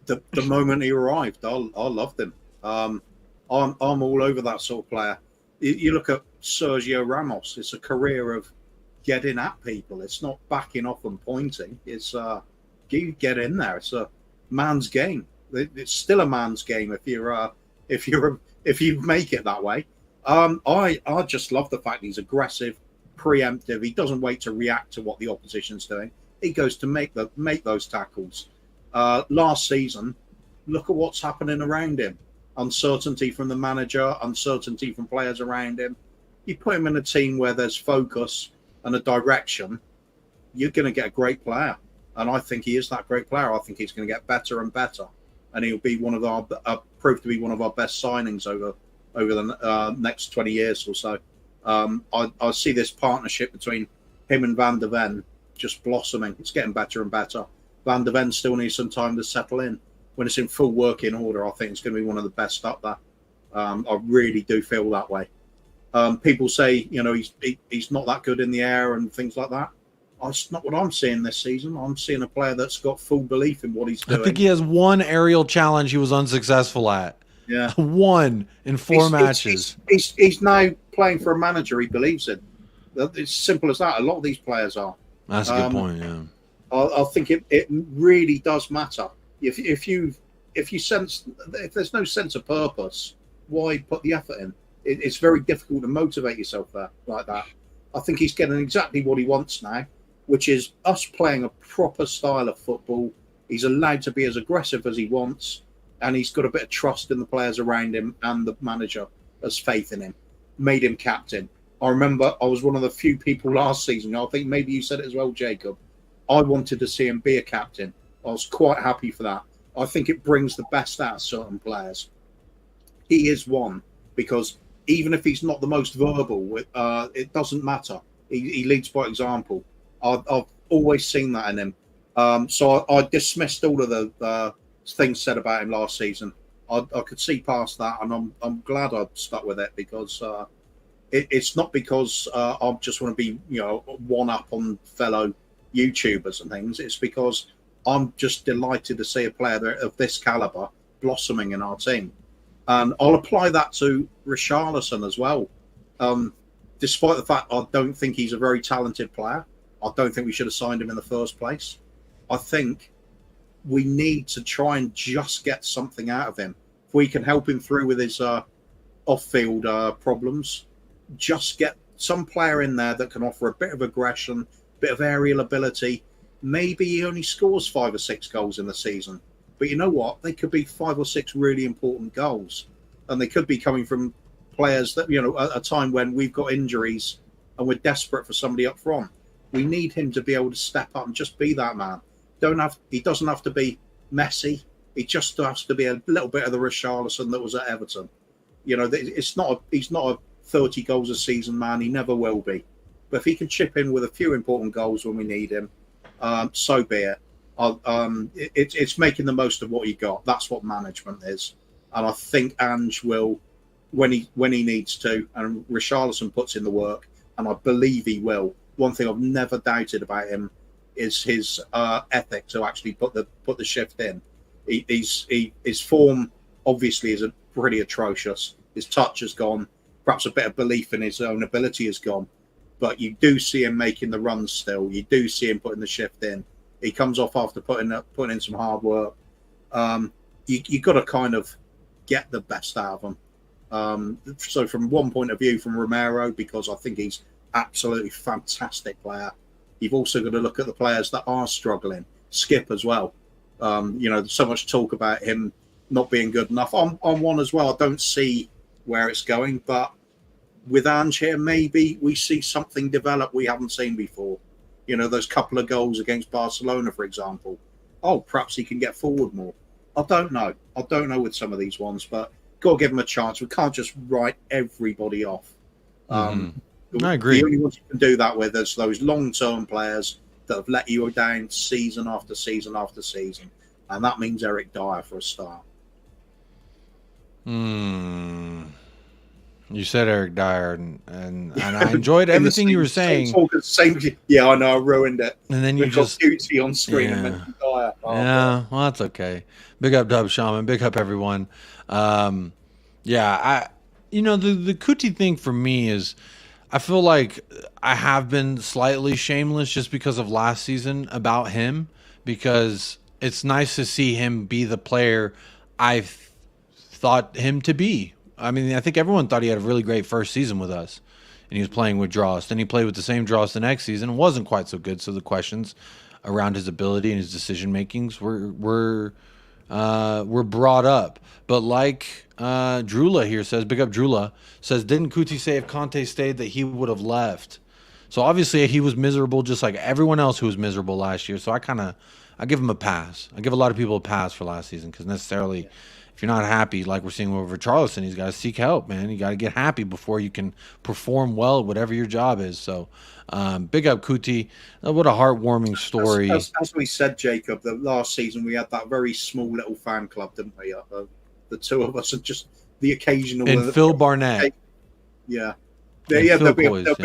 The moment he arrived, I loved him. I'm all over that sort of player. You look at Sergio Ramos. It's a career of getting at people. It's not backing off and pointing. It's you get in there. It's a man's game. It's still a man's game if you make it that way. I just love the fact he's aggressive, preemptive. He doesn't wait to react to what the opposition's doing. He goes to make those tackles. Last season, look at what's happening around him. Uncertainty from the manager, uncertainty from players around him. You put him in a team where there's focus and a direction, you're going to get a great player. And I think he is that great player. I think he's going to get better and better. And he'll be prove to be one of our best signings over the next 20 years or so. I see this partnership between him and Van der Ven just blossoming. It's getting better and better. Van der Ven still needs some time to settle in. When it's in full working order, I think it's going to be one of the best up there. I really do feel that way. People say, he's not that good in the air and things like that. That's not what I'm seeing this season. I'm seeing a player that's got full belief in what he's doing. I think he has one aerial challenge he was unsuccessful at. Yeah. One in four matches. He's now playing for a manager he believes in. It's simple as that. A lot of these players are. That's a good point, yeah. I think it really does matter. If there's no sense of purpose, why put the effort in? It's very difficult to motivate yourself there like that. I think he's getting exactly what he wants now, which is us playing a proper style of football. He's allowed to be as aggressive as he wants, and he's got a bit of trust in the players around him, and the manager has faith in him, made him captain. I remember I was one of the few people last season, I think maybe you said it as well, Jacob, I wanted to see him be a captain. I was quite happy for that. I think it brings the best out of certain players. He is one, because even if he's not the most verbal, it doesn't matter. He leads by example. I've always seen that in him. So I dismissed all of the things said about him last season. I could see past that, and I'm glad I stuck with it, because it's not because I just want to be one up on fellow YouTubers and things. It's because I'm just delighted to see a player of this caliber blossoming in our team. And I'll apply that to Richarlison as well. Despite the fact I don't think he's a very talented player, I don't think we should have signed him in the first place. I think we need to try and just get something out of him. If we can help him through with his off-field problems, just get some player in there that can offer a bit of aggression, bit of aerial ability. Maybe he only scores 5 or 6 goals in the season. But you know what? They could be 5 or 6 really important goals. And they could be coming from players that, at a time when we've got injuries and we're desperate for somebody up front. We need him to be able to step up and just be that man. He doesn't have to be Messi. He just has to be a little bit of the Richarlison that was at Everton. He's not a 30 goals a season man. He never will be. But if he can chip in with a few important goals when we need him, so be it. It's making the most of what you got. That's what management is. And I think Ange will, when he needs to, and Richarlison puts in the work, and I believe he will. One thing I've never doubted about him is his ethic to actually put the shift in. His form obviously is pretty atrocious. His touch has gone. Perhaps a bit of belief in his own ability has gone. But you do see him making the runs still. You do see him putting the shift in. He comes off after putting in some hard work. You got to kind of get the best out of him. So from one point of view, from Romero, because I think he's absolutely fantastic player. You've also got to look at the players that are struggling. Skip as well. There's so much talk about him not being good enough. I'm one as well. I don't see where it's going, but with Ange here, maybe we see something develop we haven't seen before. Those couple of goals against Barcelona, for example. Oh, perhaps he can get forward more. I don't know. I don't know with some of these ones, but got to give them a chance. We can't just write everybody off. I agree. The only ones you can do that with is those long-term players that have let you down season after season after season, and that means Eric Dyer for a start. You said Eric Dyer, and I enjoyed everything you were saying. Yeah, I know, I ruined it. And then you just Duty on screen and mentioned Dyer. Well, that's okay. Big up Dub Shaman. Big up everyone. The Kuti thing for me is, I feel like I have been slightly shameless just because of last season about him, because it's nice to see him be the player I thought him to be. I mean, I think everyone thought he had a really great first season with us, and he was playing with Dross. Then he played with the same Dross the next season and wasn't quite so good. So the questions around his ability and his decision makings were brought up. But like Drula here says, big up Drula, says, didn't Kuti say if Conte stayed that he would have left? So obviously he was miserable just like everyone else who was miserable last year. So I give him a pass. I give a lot of people a pass for last season, because necessarily if you're not happy, like we're seeing with Richarlison, he's got to seek help, man. You got to get happy before you can perform well at whatever your job is. So big up Kuti. What a heartwarming story. As we said, Jacob, the last season we had that very small little fan club, didn't we? The two of us, and just the occasional. And Phil Barnett. Yeah. There'll be a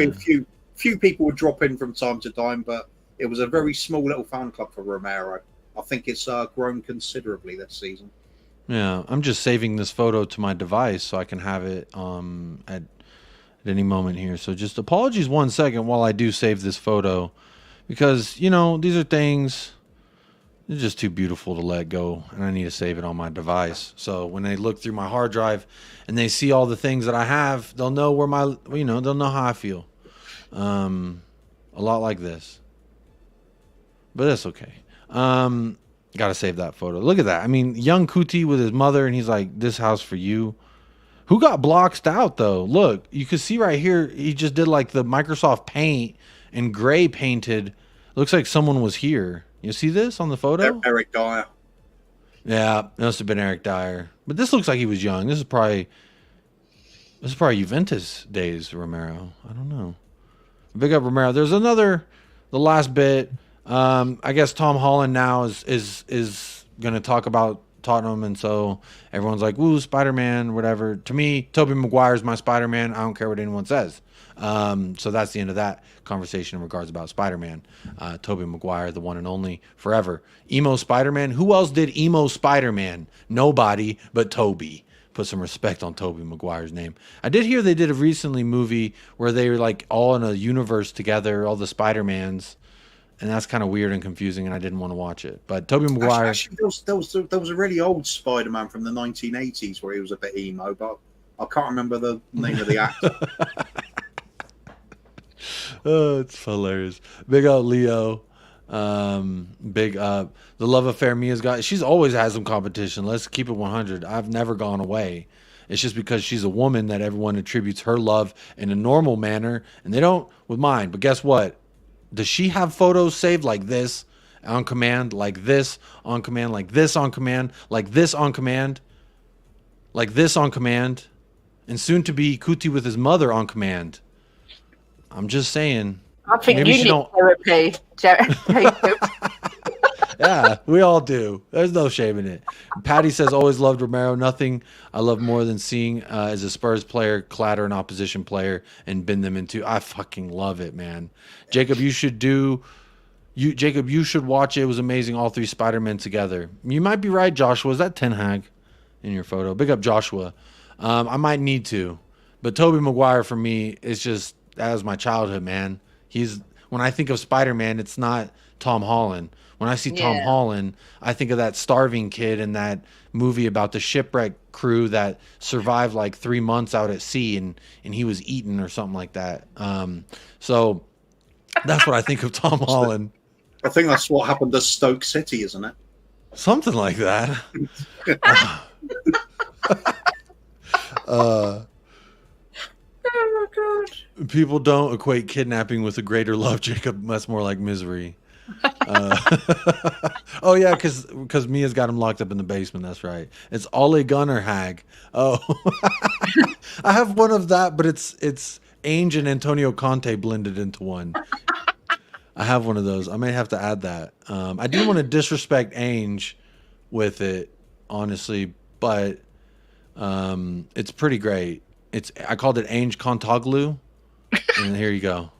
few people would drop in from time to time, but it was a very small little fan club for Romero. I think it's grown considerably this season. Yeah, I'm just saving this photo to my device so I can have it at any moment here. So just apologies 1 second while I do save this photo, because, these are things, they're just too beautiful to let go, and I need to save it on my device. So when they look through my hard drive and they see all the things that I have, they'll know where they'll know how I feel. A lot like this. But that's okay. Got to save that photo. Look at that. I mean, young Kuti with his mother, and he's like, this house for you. Who got blocked out, though? Look, you can see right here, he just did like the Microsoft Paint and gray painted. Looks like someone was here. You see this on the photo? Eric Dyer. Yeah, it must have been Eric Dyer. But this looks like he was young. This is probably Juventus days, Romero. I don't know. Big up Romero. There's the last bit. I guess Tom Holland now is going to talk about Tottenham, and so everyone's like, "Woo, Spider-Man," whatever. To me, Tobey Maguire's my Spider-Man. I don't care what anyone says. So that's the end of that conversation in regards about Spider-Man. Tobey Maguire, the one and only, forever. Emo Spider-Man. Who else did emo Spider-Man? Nobody but Tobey. Put some respect on Tobey Maguire's name. I did hear they did a recently movie where they were like all in a universe together, all the Spider-Mans. And that's kind of weird and confusing, and I didn't want to watch it. But Tobey Maguire... Actually, there was a really old Spider-Man from the 1980s where he was a bit emo, but I can't remember the name of the actor. Oh, it's hilarious. Big up Leo. Big up. The love affair Mia's got... She's always had some competition. Let's keep it 100. I've never gone away. It's just because she's a woman that everyone attributes her love in a normal manner, and they don't with mine. But guess what? Does she have photos saved like this on command, like this on command, like this on command, like this on command, like this on command, and soon to be Kuti with his mother on command? I'm just saying. I think maybe you need therapy, Jacob. Yeah, we all do. There's no shame in it. Patty says, always loved Romero. Nothing I love more than seeing as a Spurs player clatter an opposition player and bend them into. I fucking love it, man. Jacob, you should watch it. It was amazing, all three Spider-Men together. You might be right, Joshua. Is that Ten Hag in your photo? Big up Joshua. I might need to. But Tobey Maguire for me is just, that was my childhood, man. When I think of Spider-Man, it's not Tom Holland. When I see Tom Holland, I think of that starving kid in that movie about the shipwreck crew that survived like 3 months out at sea and he was eaten or something like that. So that's what I think of Tom Holland. I think that's what happened to Stoke City, isn't it? Something like that. Oh my God. People don't equate kidnapping with a greater love, Jacob. That's more like misery. Oh yeah, because Mia's got him locked up in the basement. That's right. It's Ole Gunnar Hag. Oh, I have one of that, but it's Ainge and Antonio Conte blended into one. I have one of those. I may have to add that. I didn't want to disrespect Ainge with it, honestly, but it's pretty great. I called it Ainge Contaglu, and here you go.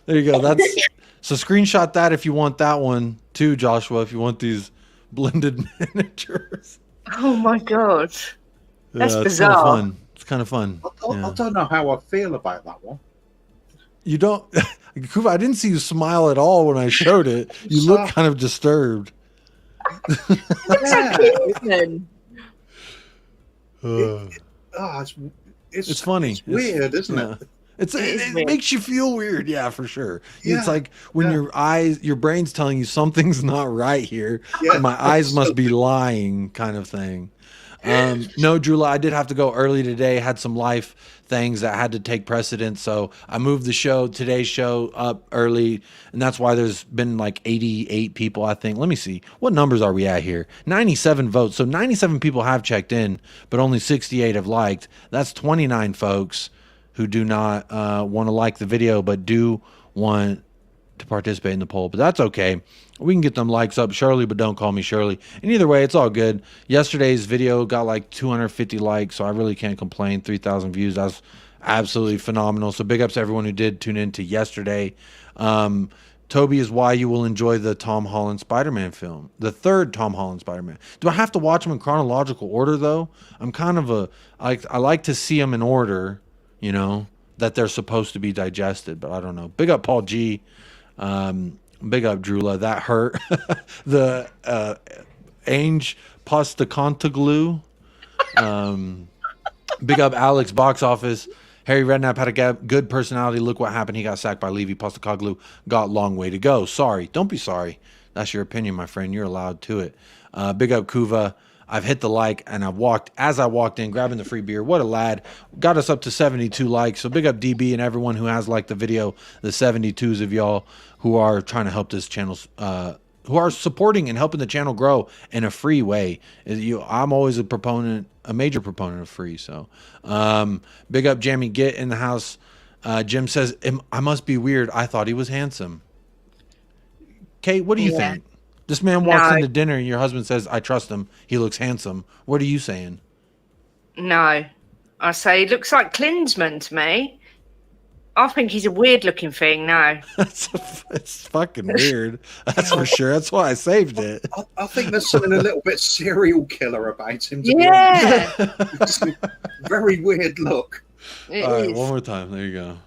There you go. So screenshot that if you want that one too, Joshua. If you want these blended managers. Oh my god, that's bizarre. It's kind of fun. I don't know how I feel about that one. You don't, Kuva, I didn't see you smile at all when I showed it. You look kind of disturbed. It's funny. It's weird, isn't it? It makes you feel weird, yeah, for sure. Yeah, it's like when your brain's telling you something's not right here. Yeah, and my eyes must be lying, kind of thing. No, Drula, I did have to go early today. Had some life things that had to take precedence, so I moved today's show up early, and that's why there's been like 88 people, I think. Let me see. What numbers are we at here? 97 votes. So 97 people have checked in, but only 68 have liked. That's 29 folks who do not want to like the video, but do want to participate in the poll. But that's okay. We can get them likes up, Shirley, but don't call me Shirley. And either way, it's all good. Yesterday's video got like 250 likes, so I really can't complain. 3,000 views. That's absolutely phenomenal. So big ups to everyone who did tune in to yesterday. Toby is why you will enjoy the Tom Holland Spider-Man film, the third Tom Holland Spider-Man. Do I have to watch them in chronological order, though? I'm kind of I like to see them in order, you know, that they're supposed to be digested, but I don't know. Big up Paul G. Big up Drula. That hurt. The Ainge Postecontaglu. Big up Alex Box Office. Harry Redknapp had a good personality. Look what happened. He got sacked by Levy. Postecoglou got long way to go. Sorry. Don't be sorry. That's your opinion, my friend. You're allowed to it. Big up Kuva. I've hit the like, and as I walked in, grabbing the free beer. What a lad. Got us up to 72 likes. So big up DB and everyone who has liked the video, the 72s of y'all who are trying to help this channel, who are supporting and helping the channel grow in a free way. I'm always a major proponent of free. So big up Jamie Get in the house. Jim says, I must be weird. I thought he was handsome. Kate, what do you think? This man walks into dinner and your husband says, I trust him. He looks handsome. What are you saying? No. I say he looks like Klinsmann to me. I think he's a weird looking thing now. It's fucking weird. That's for sure. That's why I saved it. I think there's something a little bit serial killer about him. Yeah. It's a very weird look. All right, one more time. There you go.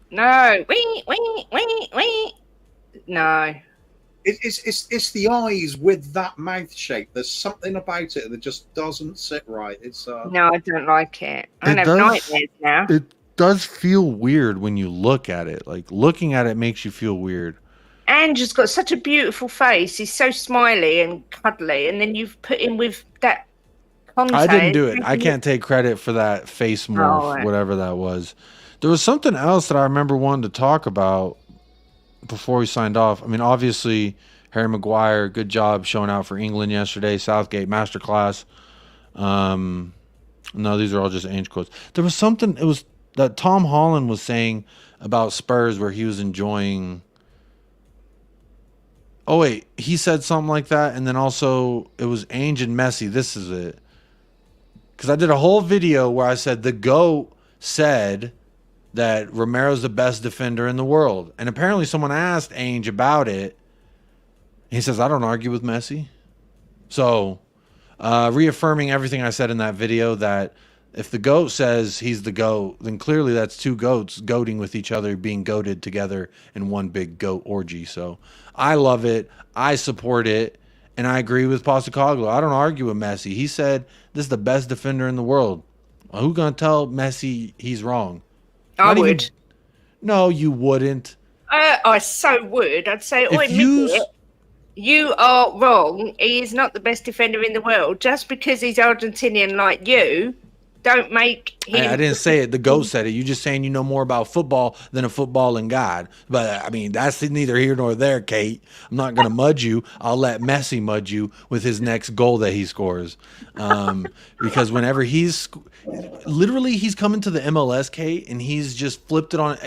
No. Wee. No. It's the eyes with that mouth shape. There's something about it that just doesn't sit right. No, I don't like it. I have nightmares now. It does feel weird when you look at it. Like looking at it makes you feel weird. Andrew's got such a beautiful face. He's so smiley and cuddly, and then you've put him with that Conte. I didn't do it. I can't take credit for that face morph, whatever that was. There was something else that I remember wanting to talk about before we signed off. I mean, obviously, Harry Maguire, good job showing out for England yesterday. Southgate, masterclass. No, these are all just Ainge quotes. There was something, it was that Tom Holland was saying about Spurs where he was enjoying. Oh, wait, he said something like that. And then also it was Ainge and Messi. This is it. Because I did a whole video where I said the GOAT said that Romero's the best defender in the world. And apparently someone asked Ainge about it. He says, I don't argue with Messi. So, reaffirming everything I said in that video, that if the GOAT says he's the GOAT, then clearly that's two GOATs goating with each other, being goated together in one big GOAT orgy. So, I love it. I support it. And I agree with Postecoglou. I don't argue with Messi. He said this is the best defender in the world. Well, who's going to tell Messi he's wrong? I would. No, you wouldn't. I so would. I'd say, you are wrong. He is not the best defender in the world. Just because he's Argentinian like you Don't make him. I didn't say it. The GOAT said it. You just saying you know more about football than a footballing God. But I mean, that's neither here nor there, Kate. I'm not going to mud you. I'll let Messi mud you with his next goal that he scores. Because whenever he's coming to the MLS, Kate, and he's just flipped it on.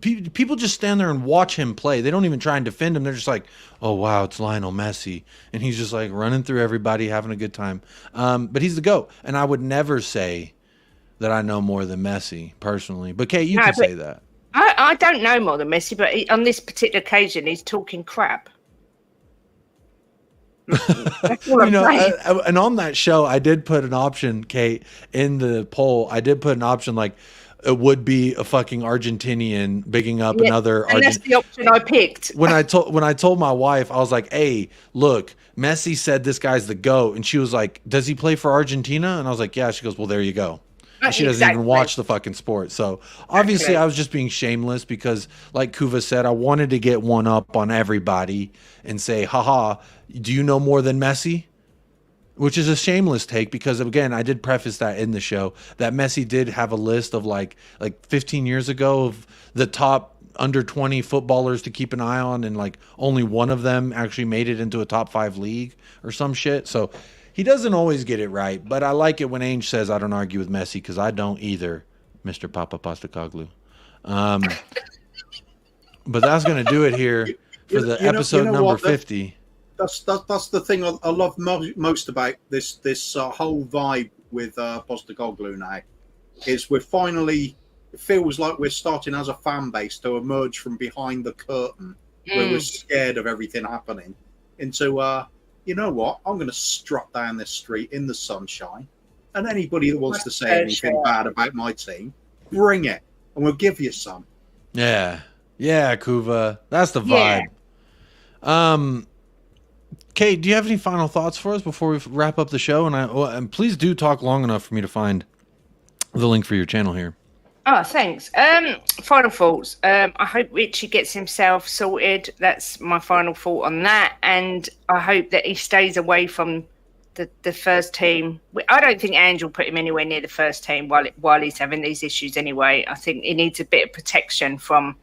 People just stand there and watch him play. They don't even try and defend him. They're just like, oh, wow, it's Lionel Messi. And he's just like running through everybody, having a good time. But he's the GOAT. And I would never say that I know more than Messi personally. But, Kate, you can say that. I don't know more than Messi, but on this particular occasion, he's talking crap. And on that show, I did put an option, Kate, in the poll. I did put an option like, it would be a fucking Argentinian bigging up another. And that's the option I picked. When I told my wife, I was like, "Hey, look, Messi said this guy's the GOAT," and she was like, "Does he play for Argentina?" And I was like, "Yeah." She goes, "Well, there you go." And she doesn't even watch the fucking sport. So obviously, I was just being shameless because, like Kuva said, I wanted to get one up on everybody and say, "Haha, do you know more than Messi?" Which is a shameless take because, again, I did preface that in the show that Messi did have a list of like 15 years ago of the top under 20 footballers to keep an eye on, and like only one of them actually made it into a top 5 league or some shit. So he doesn't always get it right, but I like it when Ainge says I don't argue with Messi because I don't either, Mr. Papa Postacoglu. But that's going to do it here for the episode number 50. That's the thing I love most about this whole vibe with Postecoglou now is we're finally, it feels like we're starting as a fan base to emerge from behind the curtain where we're scared of everything happening into you know what, I'm going to strut down this street in the sunshine, and anybody that wants to say anything bad about my team, bring it and we'll give you some. Yeah Kuva, that's the vibe. Kate, do you have any final thoughts for us before we wrap up the show? And please do talk long enough for me to find the link for your channel here. Oh, thanks. Final thoughts. I hope Richie gets himself sorted. That's my final thought on that. And I hope that he stays away from the first team. I don't think Ange will put him anywhere near the first team while he's having these issues anyway. I think he needs a bit of protection from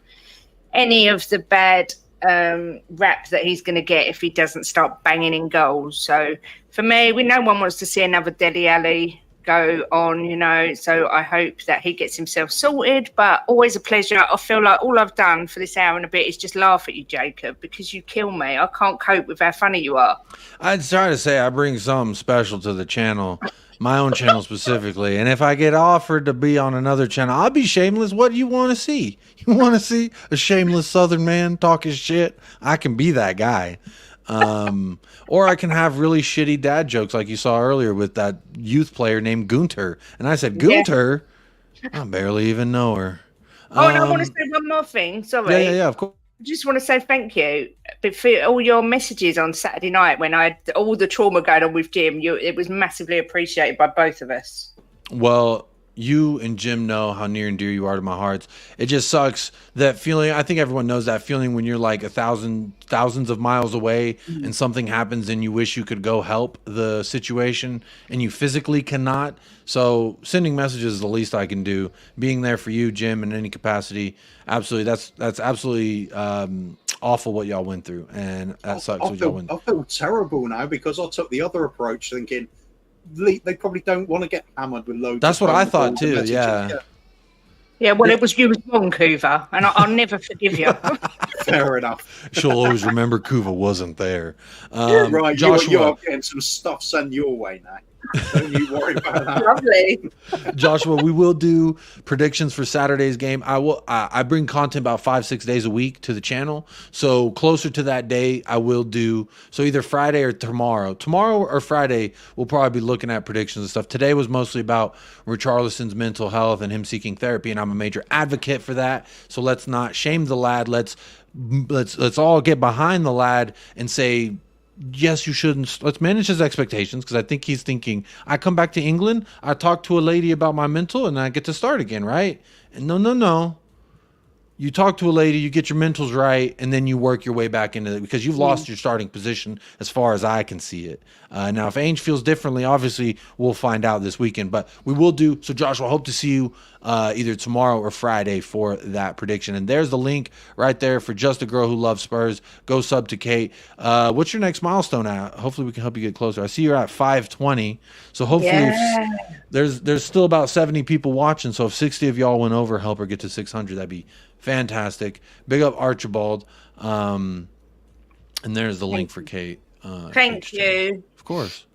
any of the bad rap that he's going to get if he doesn't start banging in goals. So for me, no one wants to see another Dele Alli go on, so I hope that he gets himself sorted. But always a pleasure. I feel like all I've done for this hour and a bit is just laugh at you, Jacob, because you kill me. I can't cope with how funny you are. I'd try to say I bring something special to the channel, my own channel specifically, and if I get offered to be on another channel, I'll be shameless. What do you want to see? You want to see a shameless Southern man talk his shit? I can be that guy. Or I can have really shitty dad jokes like you saw earlier with that youth player named Gunter. And I said, Gunter? Yeah. I barely even know her. And I want to say one more thing. Sorry. Yeah, of course. I just want to say thank you for all your messages on Saturday night when I had all the trauma going on with Jim. It was massively appreciated by both of us. Well, you and Jim know how near and dear you are to my heart. It just sucks, that feeling. I think everyone knows that feeling when you're like thousands of miles away and something happens and you wish you could go help the situation and you physically cannot. So sending messages is the least I can do. Being there for you, Jim, in any capacity, absolutely. That's absolutely awful what y'all went through, and that sucks. I feel terrible now because I took the other approach, thinking they probably don't want to get hammered with loads. That's what I thought too. Yeah, well, it was you was wrong, Kuva, and I'll never forgive you. Fair enough. She'll always remember Kuva wasn't there. Right, Joshua, you're getting some stuff sent your way now. Don't you worry about that. Lovely. Joshua, we will do predictions for Saturday's game. I bring content about 5-6 days a week to the channel. So closer to that day, I will do so either Friday or tomorrow. Tomorrow or Friday, we'll probably be looking at predictions and stuff. Today was mostly about Richarlison's mental health and him seeking therapy, and I'm a major advocate for that. So let's not shame the lad. Let's all get behind the lad and say, yes, you shouldn't. Let's manage his expectations, because I think he's thinking, I come back to England, I talk to a lady about my mental, and I get to start again, right? And no. you talk to a lady, you get your mentals right, and then you work your way back into it because you've lost your starting position as far as I can see it. Now, if Ainge feels differently, obviously we'll find out this weekend, but we will do. So, Joshua, I hope to see you either tomorrow or Friday for that prediction. And there's the link right there for Just a Girl Who Loves Spurs. Go sub to Kate. What's your next milestone at? Hopefully we can help you get closer. I see you're at 520. So hopefully there's still about 70 people watching. So if 60 of y'all went over, help her get to 600. That'd be fantastic. Big up Archibald. And there's the link for Kate. Thank you. Of course.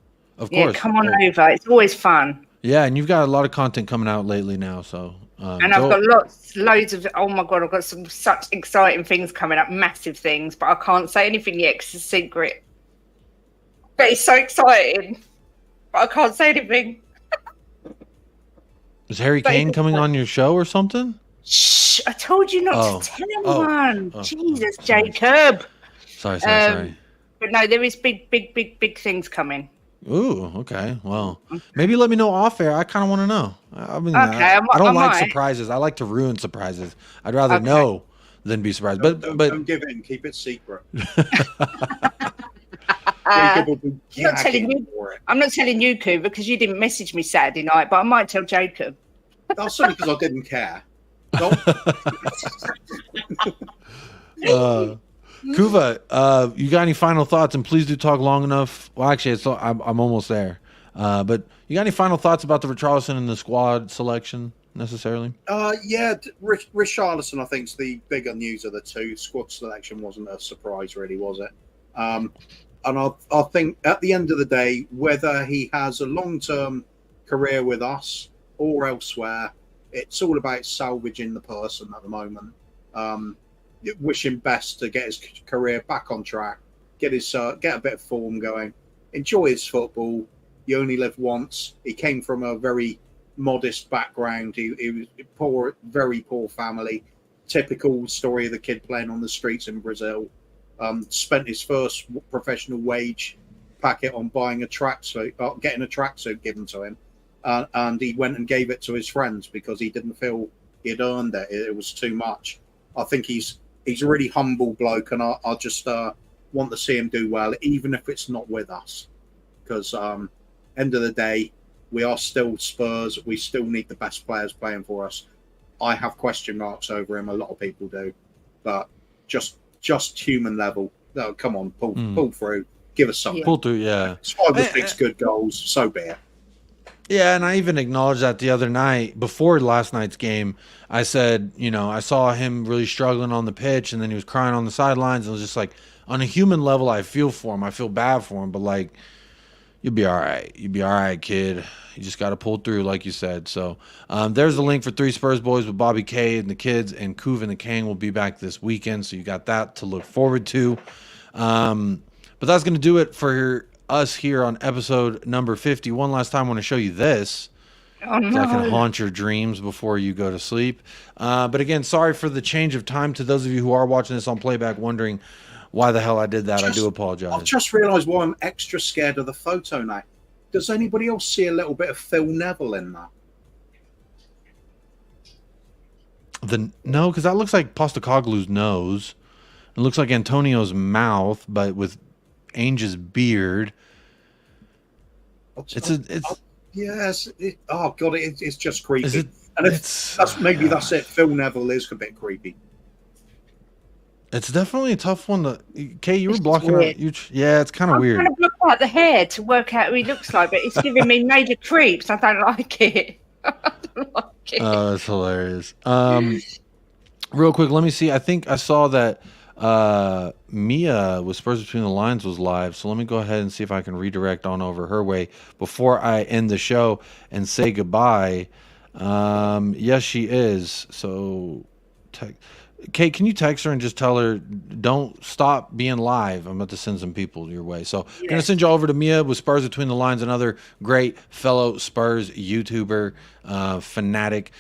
Yeah, come on over. It's always fun. Yeah, and you've got a lot of content coming out lately now. So and I've got loads of, oh my God, I've got such exciting things coming up, massive things, but I can't say anything yet because it's a secret. But it's so exciting. But I can't say anything. Is Harry Kane coming on your show or something? Shh, I told you not to tell anyone. Jesus, Jacob. Sorry. But no, there is big things coming. Ooh, okay. Well, maybe let me know off air. I kind of want to know. I mean, okay, I don't like surprises. I like to ruin surprises. I'd rather know than be surprised. But don't give in. Keep it secret. I'm not telling you, Cooper, because you didn't message me Saturday night, but I might tell Jacob. That's only because I didn't care. Kuva, you got any final thoughts? And please do talk long enough. Well, actually, I'm almost there. But you got any final thoughts about the Richarlison and the squad selection necessarily? Yeah, Richarlison, I think, is the bigger news of the two. Squad selection wasn't a surprise, really, was it? And I think at the end of the day, whether he has a long-term career with us or elsewhere, it's all about salvaging the person at the moment. Wish him best to get his career back on track, get a bit of form going, enjoy his football. You only live once. He came from a very modest background. He was poor, very poor family. Typical story of the kid playing on the streets in Brazil. Spent his first professional wage packet on buying a tracksuit, getting a tracksuit given to him, and he went and gave it to his friends because he didn't feel he'd earned it. It was too much. I think he's a really humble bloke, and I just want to see him do well, even if it's not with us. Because end of the day, we are still Spurs. We still need the best players playing for us. I have question marks over him. A lot of people do, but just human level. No, come on, pull through. Give us something. Pull through, yeah. It's 5 or 6 good goals. So be it. Yeah, and I even acknowledged that the other night, before last night's game. I said, I saw him really struggling on the pitch, and then he was crying on the sidelines. And it was just like, on a human level, I feel for him. I feel bad for him, but like, you'll be all right. You'll be all right, kid. You just got to pull through, like you said. So there's the link for 3 Spurs Boys with Bobby K and the kids, and Kuv and the Kang will be back this weekend. So you got that to look forward to. But that's going to do it for us here on episode number 50. One last time, I want to show you this. Oh, no. That can haunt your dreams before you go to sleep. But again, sorry for the change of time. To those of you who are watching this on playback wondering why the hell I did that, I do apologize. I've just realised why I'm extra scared of the photo now. Does anybody else see a little bit of Phil Neville in that? No, because that looks like Postacoglu's nose. It looks like Antonio's mouth, but with Ainge's beard. Yes. Oh God, it's just creepy. Is it, and that's it. Phil Neville is a bit creepy. It's definitely a tough one to. Kay, you were blocking out. Yeah, it's kind of weird. I'm trying to block out the hair to work out who he looks like, but it's giving me major creeps. I don't like it. Oh, that's hilarious. Real quick, let me see. I think I saw that Mia with Spurs Between the Lines was live, so let me go ahead and see if I can redirect on over her way before I end the show and say goodbye. Yes, she is. So, Kate, can you text her and just tell her don't stop being live? I'm about to send some people your way. So I'm going to send you over to Mia with Spurs Between the Lines, another great fellow Spurs YouTuber, fanatic.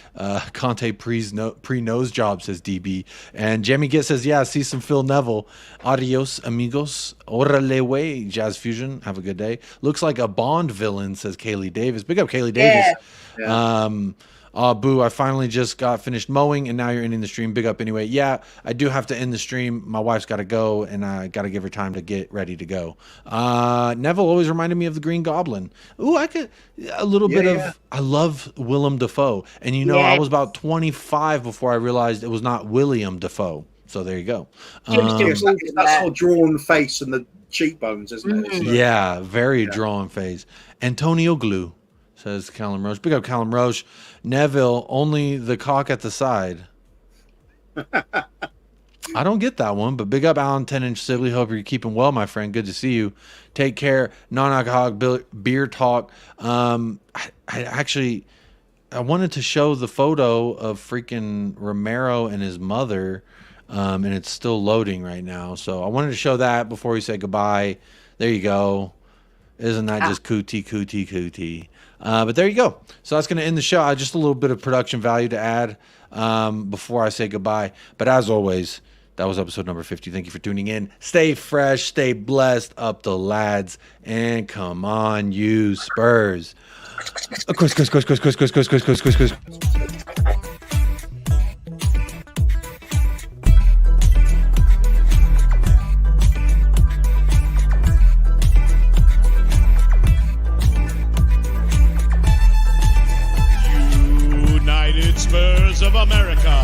Conte pre-nose job, says DB. And Jamie Gitt says, yeah, see some Phil Neville. Adios, amigos. Orale way, Jazz Fusion. Have a good day. Looks like a Bond villain, says Kaylee Davis. Big up, Kaylee Davis. Yeah. Boo, I finally just got finished mowing and now you're ending the stream. Big up anyway. Yeah, I do have to end the stream. My wife's got to go and I got to give her time to get ready to go. Neville always reminded me of the Green Goblin. Ooh, I could a little bit of, I love Willem Dafoe. And you know, I was about 25 before I realized it was not William Dafoe. So there you go. That's all drawn face and the cheekbones, isn't it? Yeah, very drawn face. Antonio Glue, says Callum Roche. Big up Callum Roche. Neville, only the cock at the side. I don't get that one, but big up Alan 10-inch Sibley. Hope you're keeping well, my friend. Good to see you. Take care. Non-alcoholic beer talk. I wanted to show the photo of freaking Romero and his mother, and it's still loading right now. So I wanted to show that before we say goodbye. There you go. Isn't that just cootie? But there you go. So that's going to end the show. Just a little bit of production value to add before I say goodbye. But as always, that was episode number 50. Thank you for tuning in. Stay fresh, stay blessed, up the lads, and come on, you Spurs. Of course. United Spurs of America.